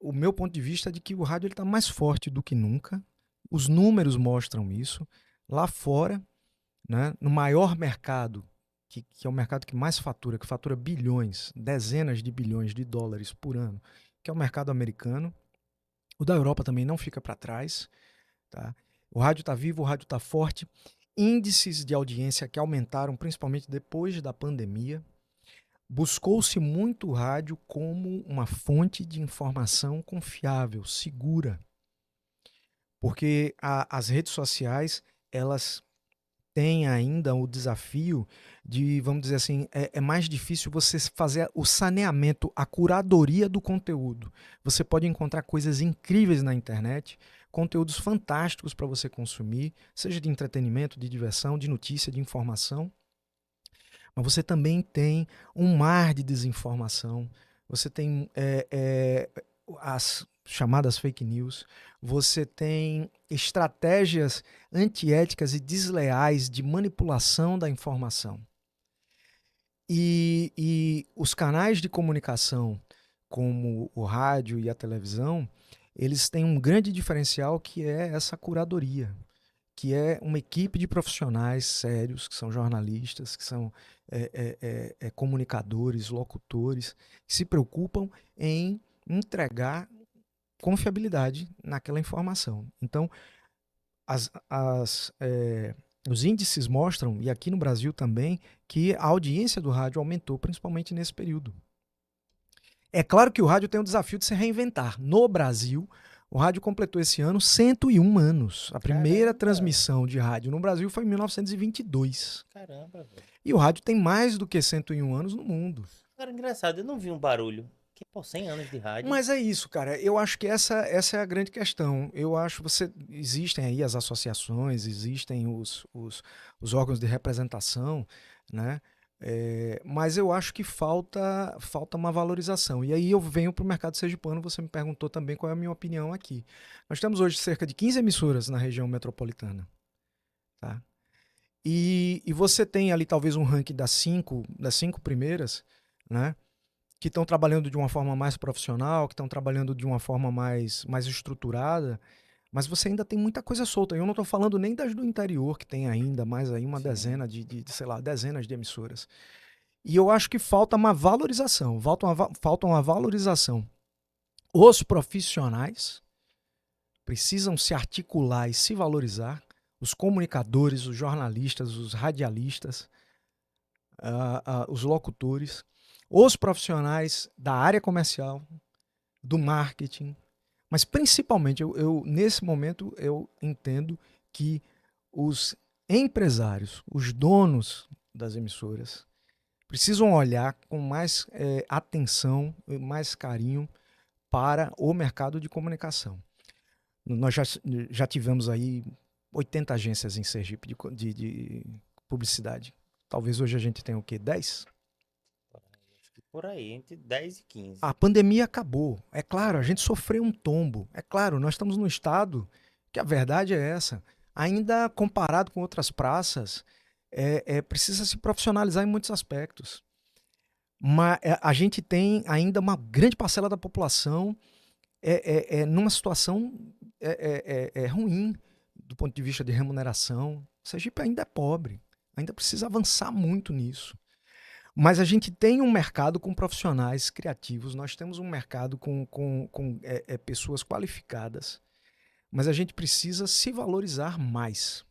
O meu ponto de vista é de que o rádio está mais forte do que nunca. Os números mostram isso. Lá fora, né, no maior mercado, que é o mercado que mais fatura, que fatura bilhões, dezenas de bilhões de dólares por ano, que é o mercado americano. O da Europa também não fica para trás. Tá? O rádio está vivo, o rádio está forte. Índices de audiência que aumentaram principalmente depois da pandemia. Buscou-se muito o rádio como uma fonte de informação confiável, segura, porque as redes sociais, elas têm ainda o desafio de, vamos dizer assim, é mais difícil você fazer o saneamento, a curadoria do conteúdo. Você pode encontrar coisas incríveis na internet, conteúdos fantásticos para você consumir, seja de entretenimento, de diversão, de notícia, de informação, mas você também tem um mar de desinformação, você tem as chamadas fake news, você tem estratégias antiéticas e desleais de manipulação da informação. E os canais de comunicação, como o rádio e a televisão, eles têm um grande diferencial que é essa curadoria, que é uma equipe de profissionais sérios, que são jornalistas, que são comunicadores, locutores, que se preocupam em entregar confiabilidade naquela informação. Então, os índices mostram, e aqui no Brasil também, que a audiência do rádio aumentou, principalmente nesse período. É claro que o rádio tem o desafio de se reinventar. No Brasil, o rádio completou esse ano 101 anos. A primeira Caramba, transmissão de rádio no Brasil foi em 1922. caramba, velho. E o rádio tem mais do que 101 anos no mundo. Cara, engraçado, eu não vi um barulho. Que, pô, 100 anos de rádio. Mas é isso, cara. Eu acho que essa é a grande questão. Eu acho que existem aí as associações, existem os órgãos de representação, né? Mas eu acho que falta uma valorização. E aí eu venho para o mercado sergipano, você me perguntou também qual é a minha opinião aqui. Nós temos hoje cerca de 15 emissoras na região metropolitana. tá? E você tem ali talvez um ranking das cinco primeiras, né? Que estão trabalhando de uma forma mais profissional, que estão trabalhando de uma forma mais estruturada, mas você ainda tem muita coisa solta. Eu não estou falando nem das do interior, que tem ainda mais aí uma Sim. dezena sei lá, dezenas de emissoras. E eu acho que falta uma valorização, falta uma valorização. Os profissionais precisam se articular e se valorizar, os comunicadores, os jornalistas, os radialistas, os locutores, os profissionais da área comercial, do marketing, mas principalmente, nesse momento, eu entendo que os empresários, os donos das emissoras, precisam olhar com mais atenção e mais carinho para o mercado de comunicação. Nós já tivemos aí 80 agências em Sergipe de publicidade. Talvez hoje a gente tenha o quê? 10? Por aí, entre 10 e 15. A pandemia acabou. É claro, a gente sofreu um tombo. É claro, nós estamos num estado que a verdade é essa. Ainda comparado com outras praças, precisa se profissionalizar em muitos aspectos. Mas a gente tem ainda uma grande parcela da população numa situação ruim do ponto de vista de remuneração. Sergipe ainda é pobre, ainda precisa avançar muito nisso. Mas a gente tem um mercado com profissionais criativos, nós temos um mercado com pessoas qualificadas, mas a gente precisa se valorizar mais.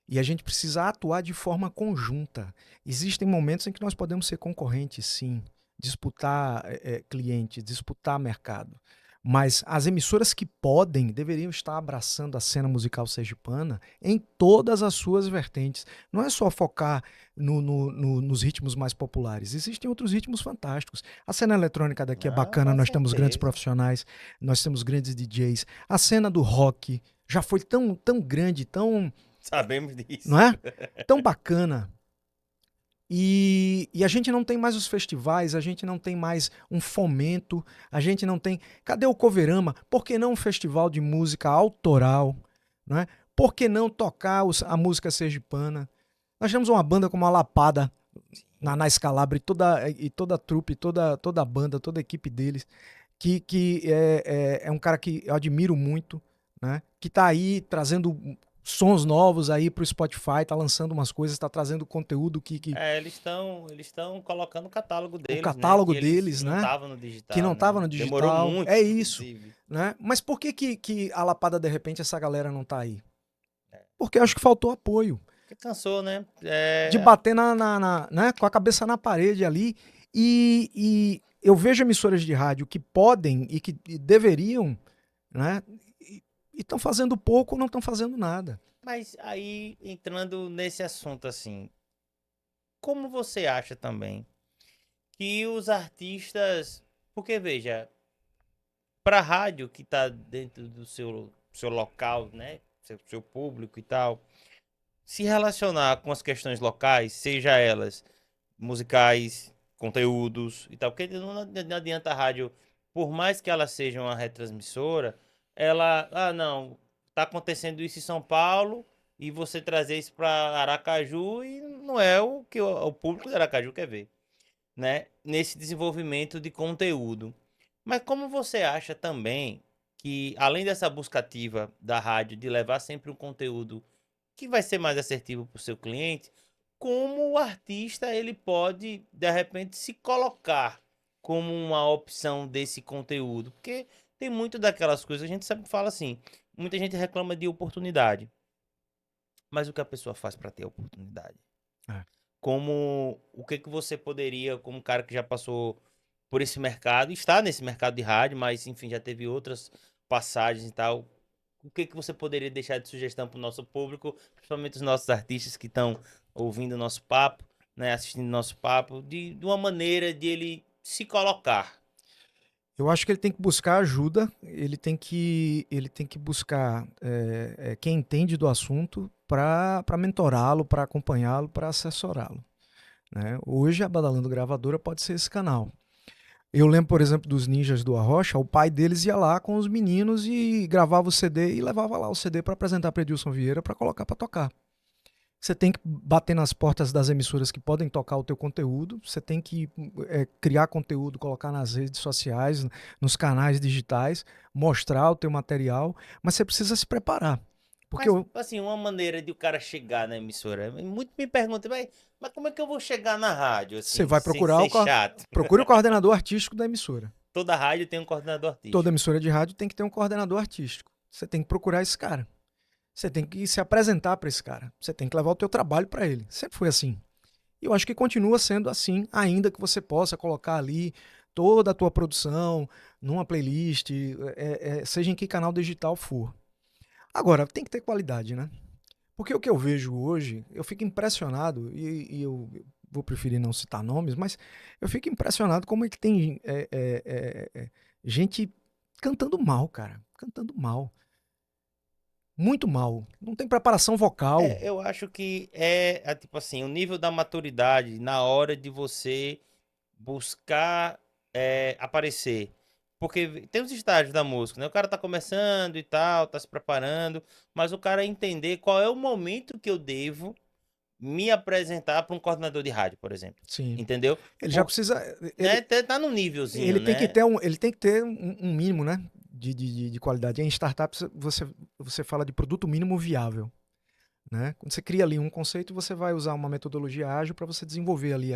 E a gente precisa atuar de forma conjunta. Existem momentos em que nós podemos ser concorrentes, sim, disputar clientes, disputar mercado. Mas as emissoras que podem deveriam estar abraçando a cena musical sergipana em todas as suas vertentes. Não é só focar nos ritmos mais populares. Existem outros ritmos fantásticos. A cena eletrônica daqui é bacana, nós temos grandes profissionais, nós temos grandes DJs. A cena do rock já foi tão grande, tão... Sabemos disso. Não é? Tão bacana. E a gente não tem mais os festivais, a gente não tem mais um fomento, a gente não tem... Cadê o Coverama? Por que não um festival de música autoral? Não é? Por que não tocar a música sergipana? Nós temos uma banda como a Lapada, na Escalabra, e toda a trupe, toda a banda, toda a equipe deles, que é um cara que eu admiro muito, né? Que está aí trazendo sons novos aí pro Spotify, tá lançando umas coisas, tá trazendo conteúdo que eles estão colocando o catálogo deles, o catálogo né? deles, não né? tava no digital, que não tava né? no digital. Demorou muito, é isso, inclusive. né? Mas por que a Lapada, de repente, essa galera não tá aí? Porque eu acho que faltou apoio. Porque cansou, né? De bater né? Com a cabeça na parede ali. E eu vejo emissoras de rádio que podem e que deveriam, né? E estão fazendo pouco ou não estão fazendo nada. Mas aí, entrando nesse assunto assim, como você acha também que os artistas... Porque, veja, pra rádio que tá dentro do seu local, né? Seu público e tal, se relacionar com as questões locais, seja elas musicais, conteúdos e tal, porque não adianta a rádio, por mais que ela seja uma retransmissora, não, tá acontecendo isso em São Paulo e você trazer isso para Aracaju e não é o que o público de Aracaju quer ver, né? Nesse desenvolvimento de conteúdo. Mas como você acha também que, além dessa busca ativa da rádio de levar sempre um conteúdo que vai ser mais assertivo para o seu cliente, como o artista ele pode, de repente, se colocar como uma opção desse conteúdo? Porque tem muito daquelas coisas, a gente sempre fala assim, muita gente reclama de oportunidade. Mas o que a pessoa faz para ter oportunidade? O que você poderia, como um cara que já passou por esse mercado, está nesse mercado de rádio, mas enfim, já teve outras passagens e tal, o que você poderia deixar de sugestão para o nosso público, principalmente os nossos artistas que estão ouvindo o nosso papo, né, assistindo o nosso papo, de uma maneira de ele se colocar? Eu acho que ele tem que buscar ajuda, ele tem que buscar quem entende do assunto para mentorá-lo, para acompanhá-lo, para assessorá-lo, né? Hoje a Badalando Gravadora pode ser esse canal. Eu lembro, por exemplo, dos Ninjas do Arrocha, o pai deles ia lá com os meninos e gravava o CD e levava lá o CD para apresentar para Edilson Vieira para colocar para tocar. Você tem que bater nas portas das emissoras que podem tocar o teu conteúdo, você tem que criar conteúdo, colocar nas redes sociais, nos canais digitais, mostrar o teu material, mas você precisa se preparar. Porque Mas, assim, uma maneira de o cara chegar na emissora. Muito me pergunta, mas como é que eu vou chegar na rádio, você assim, vai sem procurar ser chato? procure o coordenador artístico da emissora. Toda rádio tem um coordenador Toda artístico. emissora de rádio tem que ter um coordenador artístico. Você tem que procurar esse cara. Você tem que se apresentar para esse cara. Você tem que levar o teu trabalho para ele. Sempre foi assim. E eu acho que continua sendo assim, ainda que você possa colocar ali toda a tua produção numa playlist, seja em que canal digital for. Agora, tem que ter qualidade, né? Porque o que eu vejo hoje, eu fico impressionado, e eu vou preferir não citar nomes, mas eu fico impressionado como é que tem gente cantando mal, cara. Cantando mal. Muito mal. Não tem preparação vocal. Eu acho que tipo assim, o nível da maturidade na hora de você buscar aparecer. Porque tem os estágios da música, né? O cara tá começando e tal, tá se preparando, mas o cara entender qual é o momento que eu devo me apresentar para um coordenador de rádio, por exemplo. Sim. Entendeu? Ele já Por, precisa. né? Tá no nívelzinho, Ele tem que né? ter um mínimo, né? De qualidade. Em startups, você fala de produto mínimo viável. Né? Quando você cria ali um conceito, você vai usar uma metodologia ágil para você desenvolver ali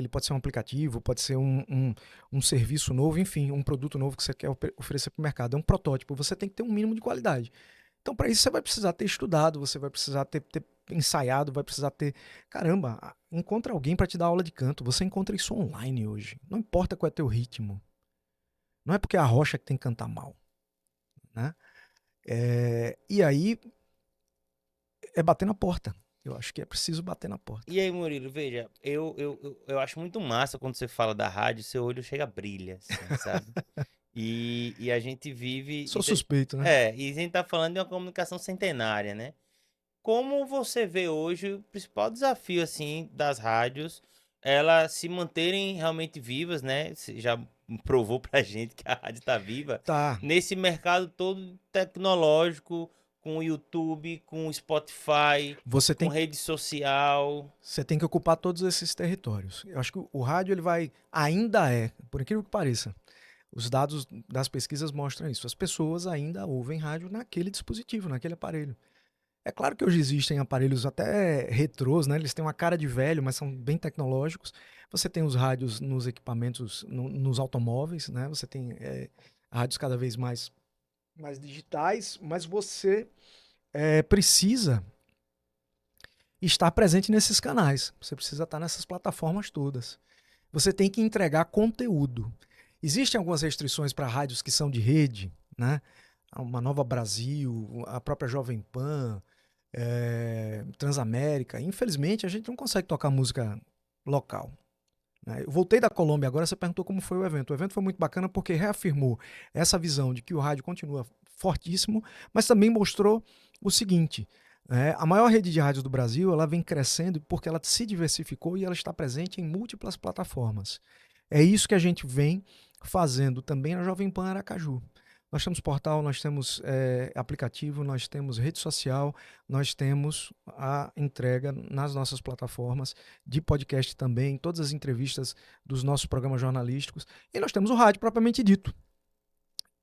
pode ser um aplicativo, pode ser um serviço novo, enfim, um produto novo que você quer oferecer para o mercado. É um protótipo, você tem que ter um mínimo de qualidade. Então, para isso, você vai precisar ter estudado, você vai precisar ter ensaiado, vai precisar ter. Caramba, encontra alguém para te dar aula de canto. Você encontra isso online hoje. Não importa qual é teu ritmo. Não é porque é a rocha que tem que cantar mal. Né? E aí, é bater na porta. Eu acho que é preciso bater na porta. E aí, Murilo, veja, eu acho muito massa quando você fala da rádio, seu olho chega a brilha, assim, sabe? E a gente vive. Sou suspeito, né? E a gente tá falando de uma comunicação centenária, né? Como você vê hoje o principal desafio, assim, das rádios, elas se manterem realmente vivas, né? Você já provou pra gente que a rádio tá viva, Tá. nesse mercado todo tecnológico, com o YouTube, com o Spotify, Você com tem, rede social. você tem que ocupar todos esses territórios. Eu acho que o rádio ele vai ainda por incrível que pareça, os dados das pesquisas mostram isso. As pessoas ainda ouvem rádio naquele dispositivo, naquele aparelho. É claro que hoje existem aparelhos até retrôs, né? Eles têm uma cara de velho, mas são bem tecnológicos. Você tem os rádios nos equipamentos, nos automóveis, né? Você tem rádios cada vez mais digitais, mas você precisa estar presente nesses canais. Você precisa estar nessas plataformas todas. Você tem que entregar conteúdo. Existem algumas restrições para rádios que são de rede, né? Uma Nova Brasil, a própria Jovem Pan, Transamérica. Infelizmente, a gente não consegue tocar música local. Né? Eu voltei da Colômbia agora, você perguntou como foi o evento. O evento foi muito bacana porque reafirmou essa visão de que o rádio continua fortíssimo, mas também mostrou o seguinte: a maior rede de rádios do Brasil ela vem crescendo porque ela se diversificou e ela está presente em múltiplas plataformas. É isso que a gente vem fazendo também na Jovem Pan Aracaju. Nós temos portal, nós temos aplicativo, nós temos rede social, nós temos a entrega nas nossas plataformas de podcast também, todas as entrevistas dos nossos programas jornalísticos, e nós temos o rádio propriamente dito.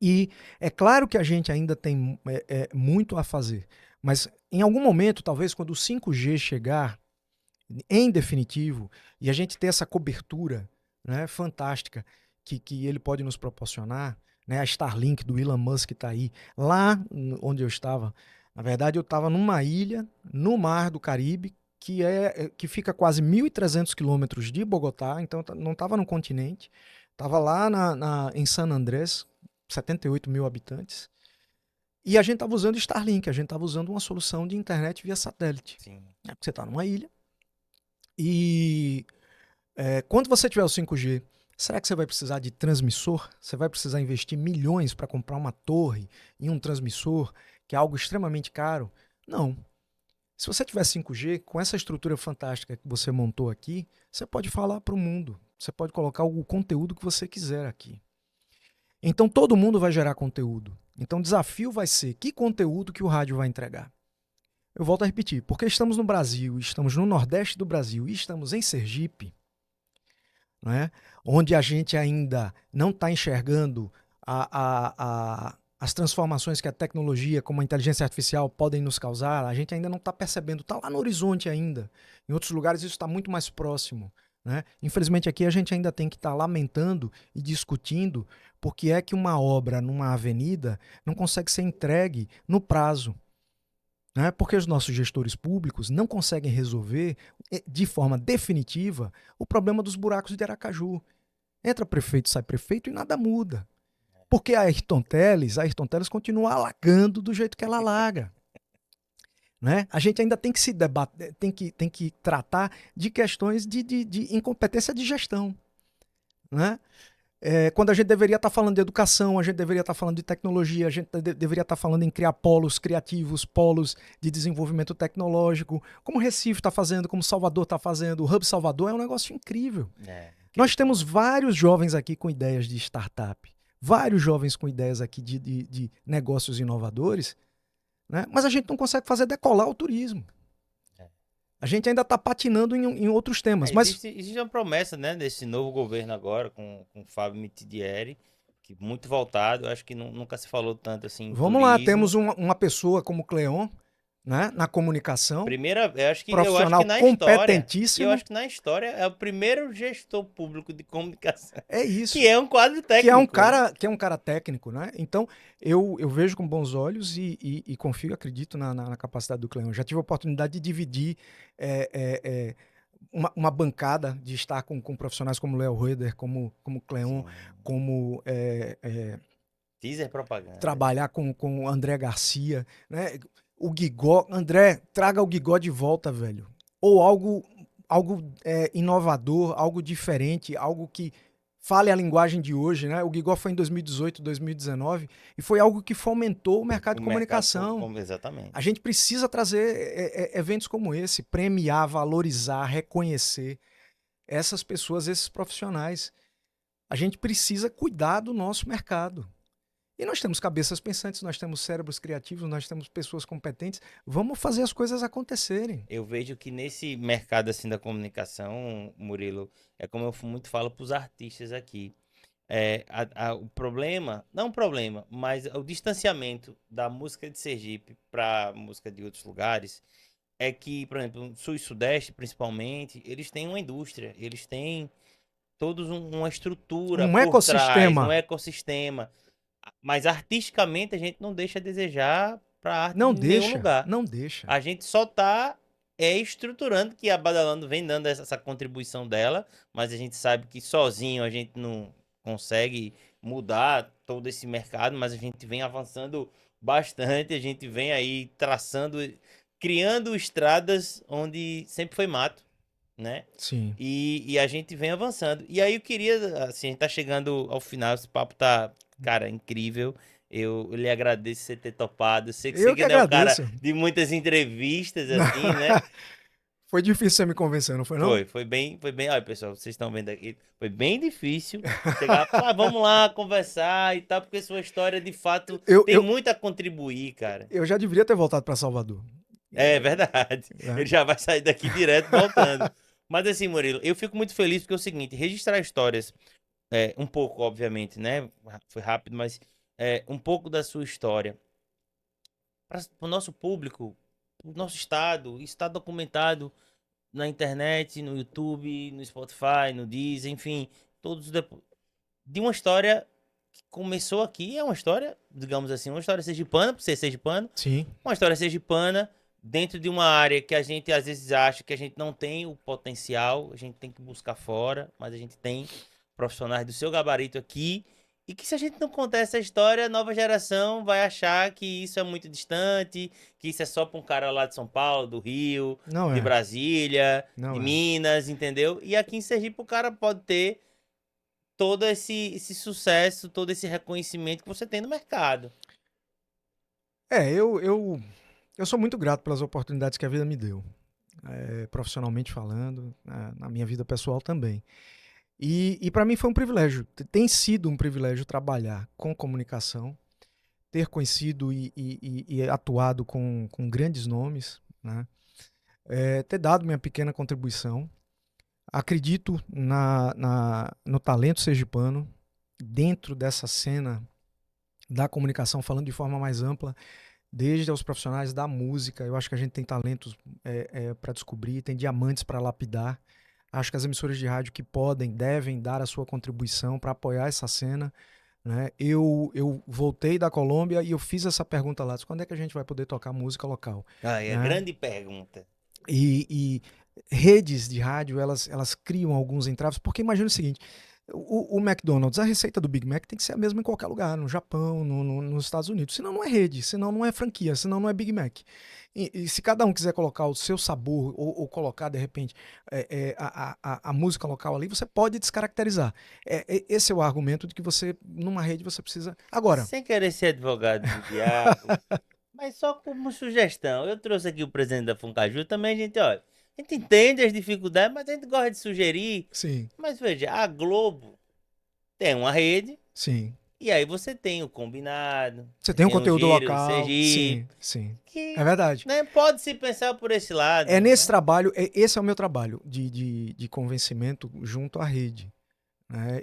E é claro que a gente ainda tem muito a fazer, mas em algum momento, talvez quando o 5G chegar, em definitivo, e a gente ter essa cobertura, né, fantástica que ele pode nos proporcionar, né, a Starlink do Elon Musk está aí, lá onde eu estava, na verdade eu estava numa ilha, no mar do Caribe, que fica quase 1.300 quilômetros de Bogotá, então não estava no continente, estava lá em San Andrés, 78 mil habitantes, e a gente estava usando Starlink, a gente estava usando uma solução de internet via satélite. Sim. Porque você está numa ilha, e quando você tiver o 5G, será que você vai precisar de transmissor? Você vai precisar investir milhões para comprar uma torre e um transmissor, que é algo extremamente caro? Não. Se você tiver 5G, com essa estrutura fantástica que você montou aqui, você pode falar para o mundo. Você pode colocar o conteúdo que você quiser aqui. Então todo mundo vai gerar conteúdo. Então o desafio vai ser que conteúdo que o rádio vai entregar. Eu volto a repetir, porque estamos no Brasil, estamos no Nordeste do Brasil e estamos em Sergipe, né, onde a gente ainda não está enxergando as transformações que a tecnologia, como a inteligência artificial, podem nos causar, a gente ainda não está percebendo, está lá no horizonte ainda. Em outros lugares isso está muito mais próximo, né? Infelizmente aqui a gente ainda tem que estar lamentando e discutindo por que é que uma obra numa avenida não consegue ser entregue no prazo. Né? Porque os nossos gestores públicos não conseguem resolver de forma definitiva o problema dos buracos de Aracaju. Entra prefeito, sai prefeito e nada muda. Porque a Ayrton Telles continua alagando do jeito que ela alaga. Né? A gente ainda tem que se debater, tem que tratar de questões de incompetência de gestão. Né? Quando a gente deveria estar falando de educação, a gente deveria estar falando de tecnologia, a gente deveria estar falando em criar polos criativos, polos de desenvolvimento tecnológico, como Recife está fazendo, como Salvador está fazendo. O Hub Salvador é um negócio incrível. Nós temos vários jovens aqui com ideias de startup, vários jovens com ideias aqui de negócios inovadores, né? Mas a gente não consegue fazer decolar o turismo. A gente ainda está patinando em outros temas. Mas existe uma promessa, né, desse novo governo agora, com o Fábio Mitidieri, que muito voltado, acho que nunca se falou tanto assim em vamos lá, turismo. temos uma pessoa como Cleon, né, na comunicação, eu acho que na competentíssimo. Eu acho que na história é o primeiro gestor público de comunicação. É isso. Que é um quadro técnico. Que é um cara técnico, né? Então, eu vejo com bons olhos e confio, acredito na capacidade do Cleon. Já tive a oportunidade de dividir uma bancada, de estar com profissionais como Léo Roeder, como Cleon, como teaser propaganda. Trabalhar com André Garcia, né? O Guigó, André, traga o Guigó de volta, velho. Ou algo inovador, algo diferente, algo que fale a linguagem de hoje, né? O Guigó foi em 2018, 2019 e foi algo que fomentou o mercado de comunicação. Exatamente. A gente precisa trazer eventos como esse, premiar, valorizar, reconhecer essas pessoas, esses profissionais. A gente precisa cuidar do nosso mercado. E nós temos cabeças pensantes, nós temos cérebros criativos, nós temos pessoas competentes. Vamos fazer as coisas acontecerem. Eu vejo que nesse mercado assim da comunicação, Murilo, é como eu muito falo para os artistas aqui. O problema, não o problema, mas o distanciamento da música de Sergipe para música de outros lugares é que, por exemplo, Sul e Sudeste, principalmente, eles têm uma indústria, eles têm todos uma estrutura por ecossistema. Trás, um ecossistema. Mas artisticamente a gente não deixa a desejar para arte em nenhum lugar. Não deixa. A gente só tá estruturando, que a Badalando vem dando essa contribuição dela, mas a gente sabe que sozinho a gente não consegue mudar todo esse mercado, mas a gente vem avançando bastante, a gente vem aí traçando, criando estradas onde sempre foi mato, né? Sim. E a gente vem avançando. E aí eu queria, assim, a gente tá chegando ao final, esse papo tá, cara, incrível. Eu lhe agradeço você ter topado. Sei que você é um cara de muitas entrevistas, assim, né? Foi difícil você me convencer, não foi não? Foi bem. Olha, pessoal, vocês estão vendo aqui. Foi bem difícil chegar, vamos lá conversar e tal, porque sua história, de fato, tem muito a contribuir, cara. Eu já deveria ter voltado para Salvador. É verdade. Ele já vai sair daqui direto voltando. Mas assim, Murilo, eu fico muito feliz porque é o seguinte, registrar histórias, um pouco, obviamente, né? Foi rápido, mas um pouco da sua história para o nosso público, o nosso estado, está documentado na internet, no YouTube, no Spotify, no Deezer, enfim, todos de uma história que começou aqui, é uma história, digamos assim, uma história sergipana, por ser sergipano. Sim. Uma história sergipana dentro de uma área que a gente às vezes acha que a gente não tem o potencial, a gente tem que buscar fora, mas a gente tem profissionais do seu gabarito aqui, e que se a gente não contar essa história, a nova geração vai achar que isso é muito distante, que isso é só para um cara lá de São Paulo, do Rio, de Brasília, de Minas, entendeu? E aqui em Sergipe o cara pode ter todo esse sucesso, todo esse reconhecimento que você tem no mercado. Eu sou muito grato pelas oportunidades que a vida me deu, profissionalmente falando, na minha vida pessoal também. E para mim foi um privilégio, tem sido um privilégio trabalhar com comunicação, ter conhecido e atuado com grandes nomes, né? Ter dado minha pequena contribuição. Acredito no talento sergipano, dentro dessa cena da comunicação, falando de forma mais ampla, desde os profissionais da música. Eu acho que a gente tem talentos para descobrir, tem diamantes para lapidar. Acho que as emissoras de rádio que podem, devem dar a sua contribuição para apoiar essa cena, né? Eu voltei da Colômbia e eu fiz essa pergunta lá: quando é que a gente vai poder tocar música local? É a Né? grande pergunta. E redes de rádio, elas criam alguns entraves, porque imagina o seguinte: o McDonald's, a receita do Big Mac tem que ser a mesma em qualquer lugar, no Japão, nos Estados Unidos. Senão não é rede, senão não é franquia, senão não é Big Mac. E se cada um quiser colocar o seu sabor, ou colocar, de repente, a música local ali, você pode descaracterizar. Esse é o argumento de que você, numa rede, você precisa. Agora, Sem querer ser advogado do diabo, mas só como sugestão. Eu trouxe aqui o presidente da Funcaju, também a gente entende as dificuldades, mas a gente gosta de sugerir. sim, Mas veja, a Globo tem uma rede, sim. e aí você tem o Combinado, Você você tem um tem o conteúdo Giro em local, Sergipe, sim, sim. É que, verdade. né, pode se pensar por esse lado, É nesse né? trabalho, esse é o meu trabalho de convencimento junto à rede. Né?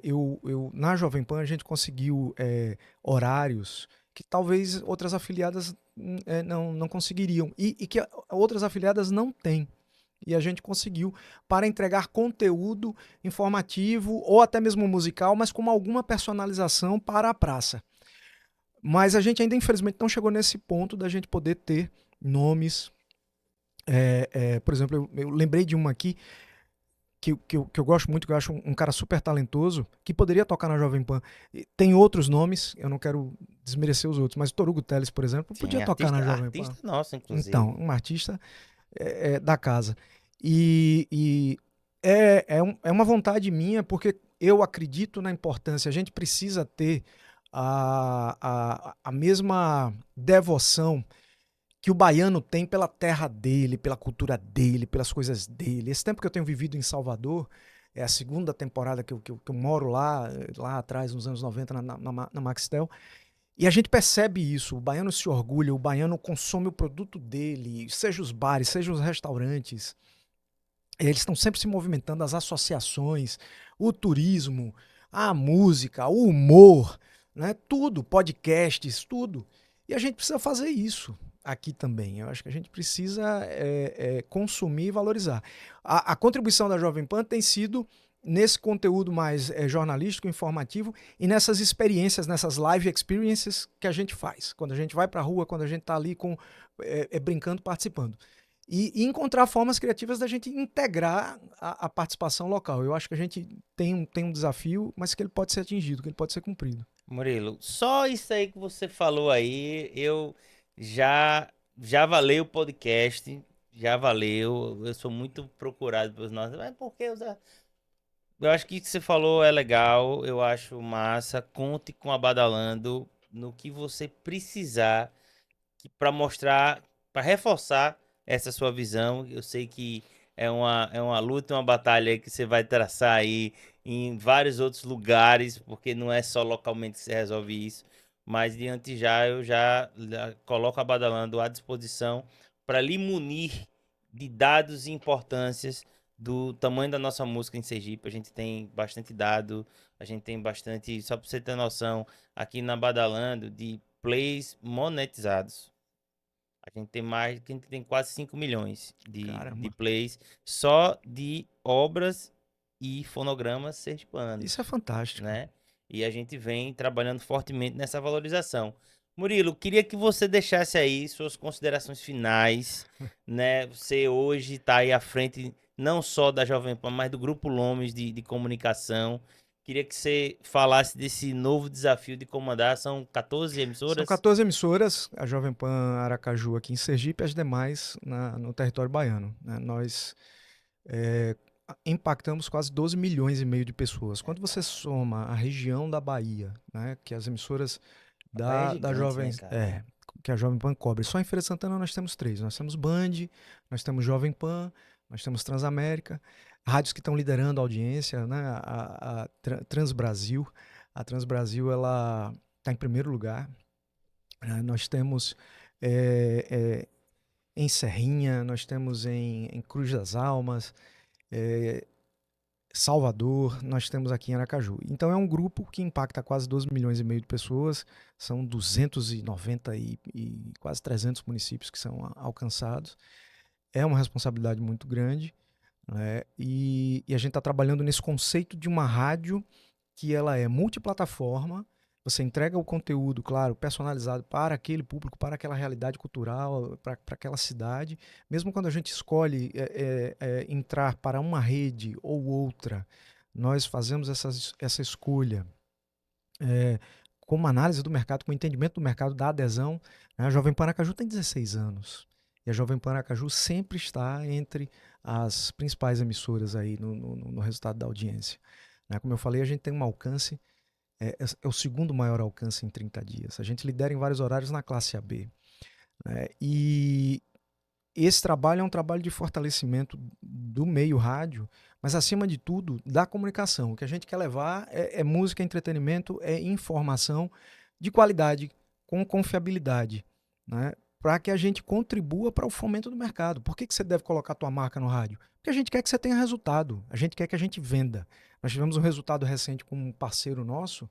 Na Jovem Pan a gente conseguiu horários que talvez outras afiliadas não conseguiriam e que outras afiliadas não têm. E a gente conseguiu para entregar conteúdo informativo ou até mesmo musical, mas com alguma personalização para a praça. Mas a gente ainda, infelizmente, não chegou nesse ponto da gente poder ter nomes. Por exemplo, eu lembrei de uma aqui que eu gosto muito, que eu acho um cara super talentoso, que poderia tocar na Jovem Pan. Tem outros nomes, eu não quero desmerecer os outros, mas o Torugo Teles, por exemplo, Sim, podia tocar na Jovem Pan. artista nosso, Então, inclusive. um artista da casa. E é uma vontade minha, porque eu acredito na importância. A gente precisa ter a mesma devoção que o baiano tem pela terra dele, pela cultura dele, pelas coisas dele. Esse tempo que eu tenho vivido em Salvador, é a segunda temporada que eu moro lá atrás, nos anos 90, na Maxtel, e a gente percebe isso. O baiano se orgulha, o baiano consome o produto dele, seja os bares, seja os restaurantes. Eles estão sempre se movimentando, as associações, o turismo, a música, o humor, né? Tudo, podcasts, tudo. E a gente precisa fazer isso aqui também. Eu acho que a gente precisa consumir e valorizar. A contribuição da Jovem Pan tem sido nesse conteúdo mais jornalístico, informativo e nessas experiências, nessas live experiences que a gente faz. Quando a gente vai para a rua, quando a gente está ali brincando, participando. E encontrar formas criativas da gente integrar a participação local. Eu acho que a gente tem um desafio, mas que ele pode ser atingido, que ele pode ser cumprido. Murilo, só isso aí que você falou aí, eu já valeu o podcast, já valeu. Eu sou muito procurado pelos nossos, mas porque eu acho que o que você falou é legal, eu acho massa. Conte com a Badalando no que você precisar para mostrar, para reforçar essa sua visão. Eu sei que é uma luta, uma batalha aí que você vai traçar aí em vários outros lugares, porque não é só localmente que você resolve isso. Mas diante já, eu já coloco a Badalando à disposição para lhe munir de dados e importâncias do tamanho da nossa música em Sergipe. A gente tem bastante dado, a gente tem bastante, só para você ter noção, aqui na Badalando, de plays monetizados. A gente tem quase 5 milhões de Caramba, plays só de obras e fonogramas isso é sergipanos, fantástico. né? E a gente vem trabalhando fortemente nessa valorização. Murilo, queria que você deixasse aí suas considerações finais, né? Você hoje está aí à frente não só da Jovem Pan, mas do Grupo Lomes de comunicação. Queria que você falasse desse novo desafio de comandar. São 14 São emissoras? 14 emissoras, a Jovem Pan Aracaju aqui em Sergipe, as demais no território baiano. Né? Nós é, impactamos quase 12 milhões e meio de pessoas. Quando você soma a região da Bahia, né, que as emissoras A Bahia é da gigante, né, Jovem, cara? que a Jovem Pan cobre. Só em Feira de Santana nós temos três. Nós temos Band, nós temos Jovem Pan, nós temos Transamérica, rádios que estão liderando a audiência, né? Transbrasil. A Transbrasil ela está em primeiro lugar. Nós temos é, em Serrinha, nós temos em Cruz das Almas, eh, Salvador, nós temos aqui em Aracaju. Então é um grupo que impacta quase 12 milhões e meio de pessoas, são 290 e quase 300 municípios que são alcançados. É uma responsabilidade muito grande, né? E a gente está trabalhando nesse conceito de uma rádio que ela é multiplataforma. Você entrega o conteúdo, claro, personalizado para aquele público, para aquela realidade cultural, para aquela cidade. Mesmo quando a gente escolhe entrar para uma rede ou outra, nós fazemos essa escolha com uma análise do mercado, com um entendimento do mercado, da adesão. Né? A Jovem Pan Aracaju tem 16 anos. E a Jovem Pan Aracaju sempre está entre as principais emissoras aí no resultado da audiência. Né? Como eu falei, a gente tem um alcance, é o segundo maior alcance em 30 dias. A gente lidera em vários horários na classe AB. Né? E esse trabalho é um trabalho de fortalecimento do meio rádio, mas acima de tudo, da comunicação. O que a gente quer levar é música, entretenimento, é informação de qualidade, com confiabilidade, né? Para que a gente contribua para o fomento do mercado. Por que você deve colocar a tua marca no rádio? Porque a gente quer que você tenha resultado, a gente quer que a gente venda. Nós tivemos um resultado recente com um parceiro nosso,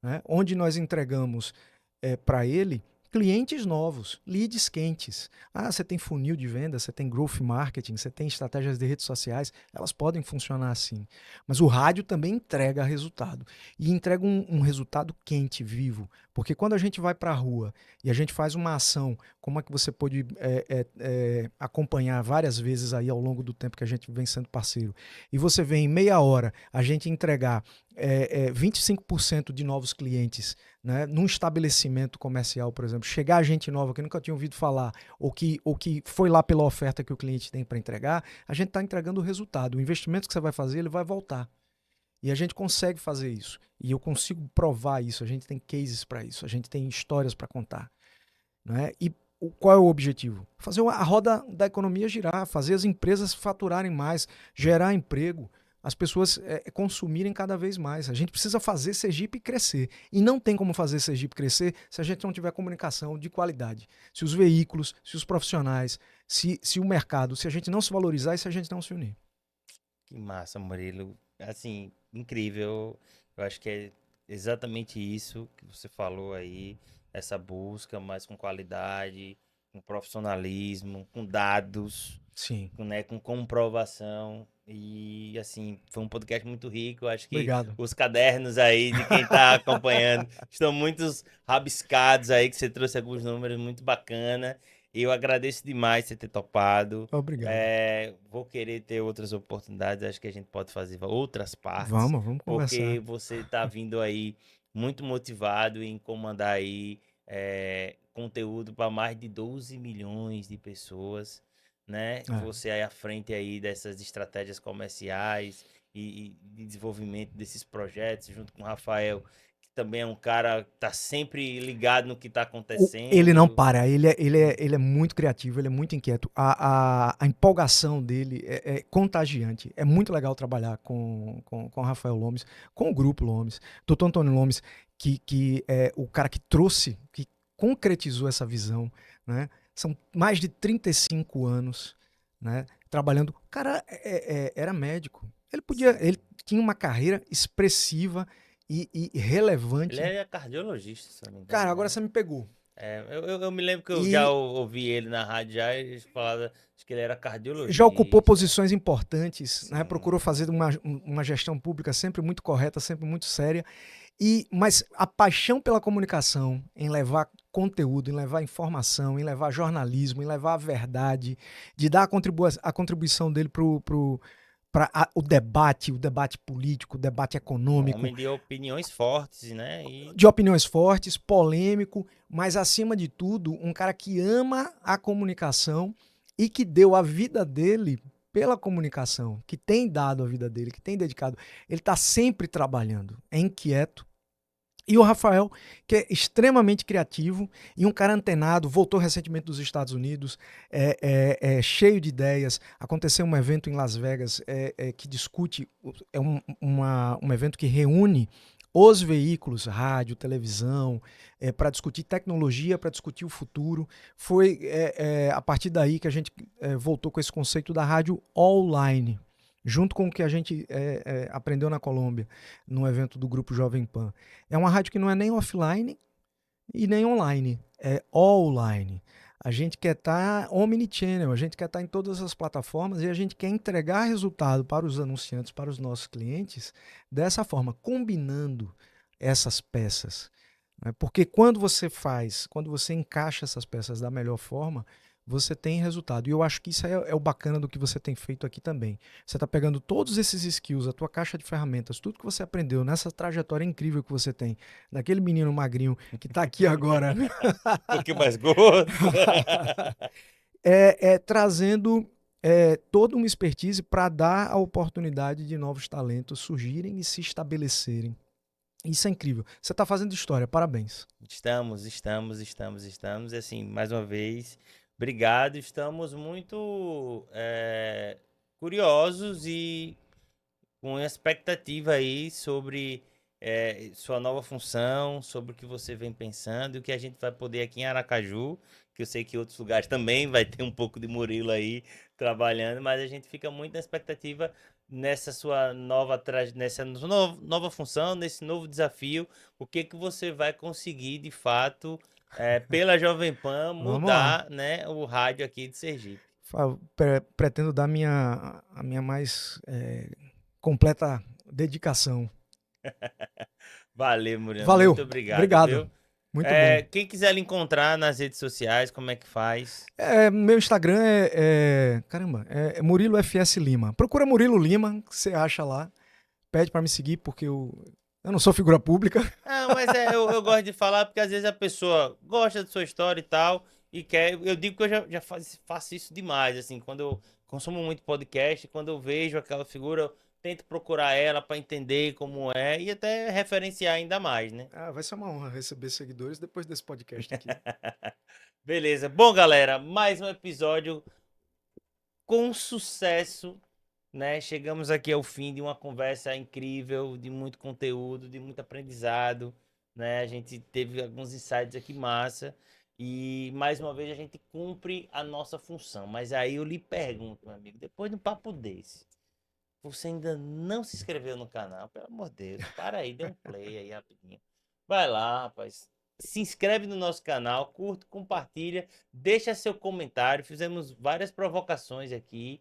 né, onde nós entregamos para ele clientes novos, leads quentes. Ah, você tem funil de venda, você tem growth marketing, você tem estratégias de redes sociais, elas podem funcionar assim. Mas o rádio também entrega resultado. E entrega um resultado quente, vivo. Porque quando a gente vai para a rua e a gente faz uma ação, como é que você pode acompanhar várias vezes aí ao longo do tempo que a gente vem sendo parceiro, e você vê em meia hora a gente entregar 25% de novos clientes, né, num estabelecimento comercial, por exemplo, chegar gente nova que nunca tinha ouvido falar, ou que foi lá pela oferta que o cliente tem para entregar, a gente está entregando o resultado. O investimento que você vai fazer, ele vai voltar. E a gente consegue fazer isso. E eu consigo provar isso. A gente tem cases para isso. A gente tem histórias para contar. Né? E qual é o objetivo? Fazer a roda da economia girar, fazer as empresas faturarem mais, gerar emprego, as pessoas consumirem cada vez mais. A gente precisa fazer Sergipe crescer. E não tem como fazer Sergipe crescer se a gente não tiver comunicação de qualidade. Se os veículos, se os profissionais, se o mercado, se a gente não se valorizar e se a gente não se unir. Que massa, Murilo. Assim, incrível. Eu acho que é exatamente isso que você falou aí, essa busca, mas com qualidade, com profissionalismo, com dados, Sim. né, com comprovação. E assim, foi um podcast muito rico. Eu acho que Obrigado. os cadernos aí de quem está acompanhando estão muitos rabiscados aí, que você trouxe alguns números muito bacana. Eu agradeço demais você ter topado. Obrigado. Vou querer ter outras oportunidades. Acho que a gente pode fazer outras partes, Vamos porque conversar. você está vindo aí muito motivado em comandar aí conteúdo para mais de 12 milhões de pessoas, né? Você aí à frente aí dessas estratégias comerciais e de desenvolvimento desses projetos, junto com o Rafael, que também é um cara que tá sempre ligado no que está Ele não acontecendo. para, ele é muito criativo, ele é muito inquieto. A empolgação dele é contagiante. É muito legal trabalhar com o Rafael Lomes, com o Grupo Lomes, Dr. Antônio Lomes, que é o cara que trouxe, que concretizou essa visão. Né? São mais de 35 anos, né, trabalhando. O cara era médico. Ele tinha uma carreira expressiva e Ele relevante. é cardiologista, se não me engano, Cara, agora né? você me pegou. Eu me lembro que eu já E ouvi ele na rádio já e eles falavam acho que ele era já ocupou cardiologista. posições importantes, né? Sim. Procurou fazer uma gestão pública sempre muito correta, sempre muito séria. Mas a paixão pela comunicação, em levar conteúdo, em levar informação, em levar jornalismo, em levar a verdade, de dar a contribuição dele para o debate político, o debate Um econômico, homem de opiniões fortes, né? de opiniões fortes, polêmico, mas acima de tudo, um cara que ama a comunicação e que deu a vida dele pela comunicação, que tem dado a vida dele, que tem dedicado. Ele está sempre trabalhando, é inquieto. E o Rafael, que é extremamente criativo e um cara antenado, voltou recentemente dos Estados Unidos, cheio de ideias. Aconteceu um evento em Las Vegas que discute, um evento que reúne os veículos, rádio, televisão, para discutir tecnologia, para discutir o futuro. Foi a partir daí que a gente voltou com esse conceito da rádio online, junto com o que a gente aprendeu na Colômbia, no evento do Grupo Jovem Pan. É uma rádio que não é nem offline e nem online, é online. A gente quer estar omnichannel, a gente quer estar em todas as plataformas e a gente quer entregar resultado para os anunciantes, para os nossos clientes, dessa forma, combinando essas peças. Né? Porque quando você encaixa essas peças da melhor forma, você tem resultado. E eu acho que isso é o bacana do que você tem feito aqui também. Você está pegando todos esses skills, a tua caixa de ferramentas, tudo que você aprendeu nessa trajetória incrível que você tem, daquele menino magrinho que está aqui agora. Um pouquinho mais gordo. Trazendo toda uma expertise para dar a oportunidade de novos talentos surgirem e se estabelecerem. Isso é incrível. Você está fazendo história, parabéns. Estamos. E assim, mais uma vez, obrigado. Estamos muito curiosos e com expectativa aí sobre sua nova função, sobre o que você vem pensando e o que a gente vai poder aqui em Aracaju, que eu sei que outros lugares também vai ter um pouco de Murilo aí trabalhando, mas a gente fica muito na expectativa nessa sua nova função, nesse novo desafio, o que que você vai conseguir de fato pela Jovem Pan Vamos lá. mudar, né, o rádio aqui de Sergipe. Pretendo dar a minha mais completa dedicação. Valeu, Murilo. Valeu. Muito obrigado, Obrigado. viu? Muito bom. Quem quiser lhe encontrar nas redes sociais, como é que faz? Meu Instagram caramba, é Murilo FS Lima. Procura Murilo Lima, que você acha lá. Pede para me seguir, porque eu não sou figura pública. Ah, mas eu gosto de falar porque às vezes a pessoa gosta da sua história e tal, e quer. Eu digo que eu já faço isso demais, assim, quando eu consumo muito podcast, quando eu vejo aquela figura, eu tento procurar ela para entender como é e até referenciar ainda mais, né? Vai ser uma honra receber seguidores depois desse podcast aqui. Beleza. Bom, galera, mais um episódio com sucesso, né? Chegamos aqui ao fim de uma conversa incrível, de muito conteúdo, de muito aprendizado, né? A gente teve alguns insights aqui massa e mais uma vez a gente cumpre a nossa função. Mas aí eu lhe pergunto, meu amigo, depois de um papo desse, você ainda não se inscreveu no canal? Pelo amor de Deus, para aí, dê um play aí rapidinho. Vai lá, rapaz. Se inscreve no nosso canal, curte, compartilha, deixa seu comentário. Fizemos várias provocações aqui.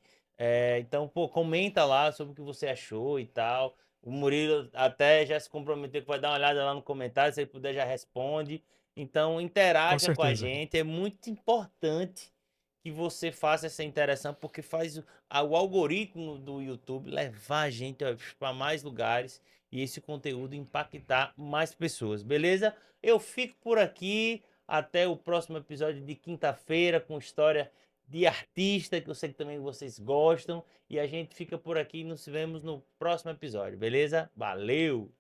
Então, pô, comenta lá sobre o que você achou e tal. O Murilo até já se comprometeu que vai dar uma olhada lá no comentário. Se ele puder, já responde. Então, interaja com a gente. É muito importante que você faça essa interação, porque faz o algoritmo do YouTube levar a gente para mais lugares e esse conteúdo impactar mais pessoas, beleza? Eu fico por aqui, até o próximo episódio de quinta-feira com história de artista, que eu sei que também vocês gostam, e a gente fica por aqui e nos vemos no próximo episódio, beleza? Valeu!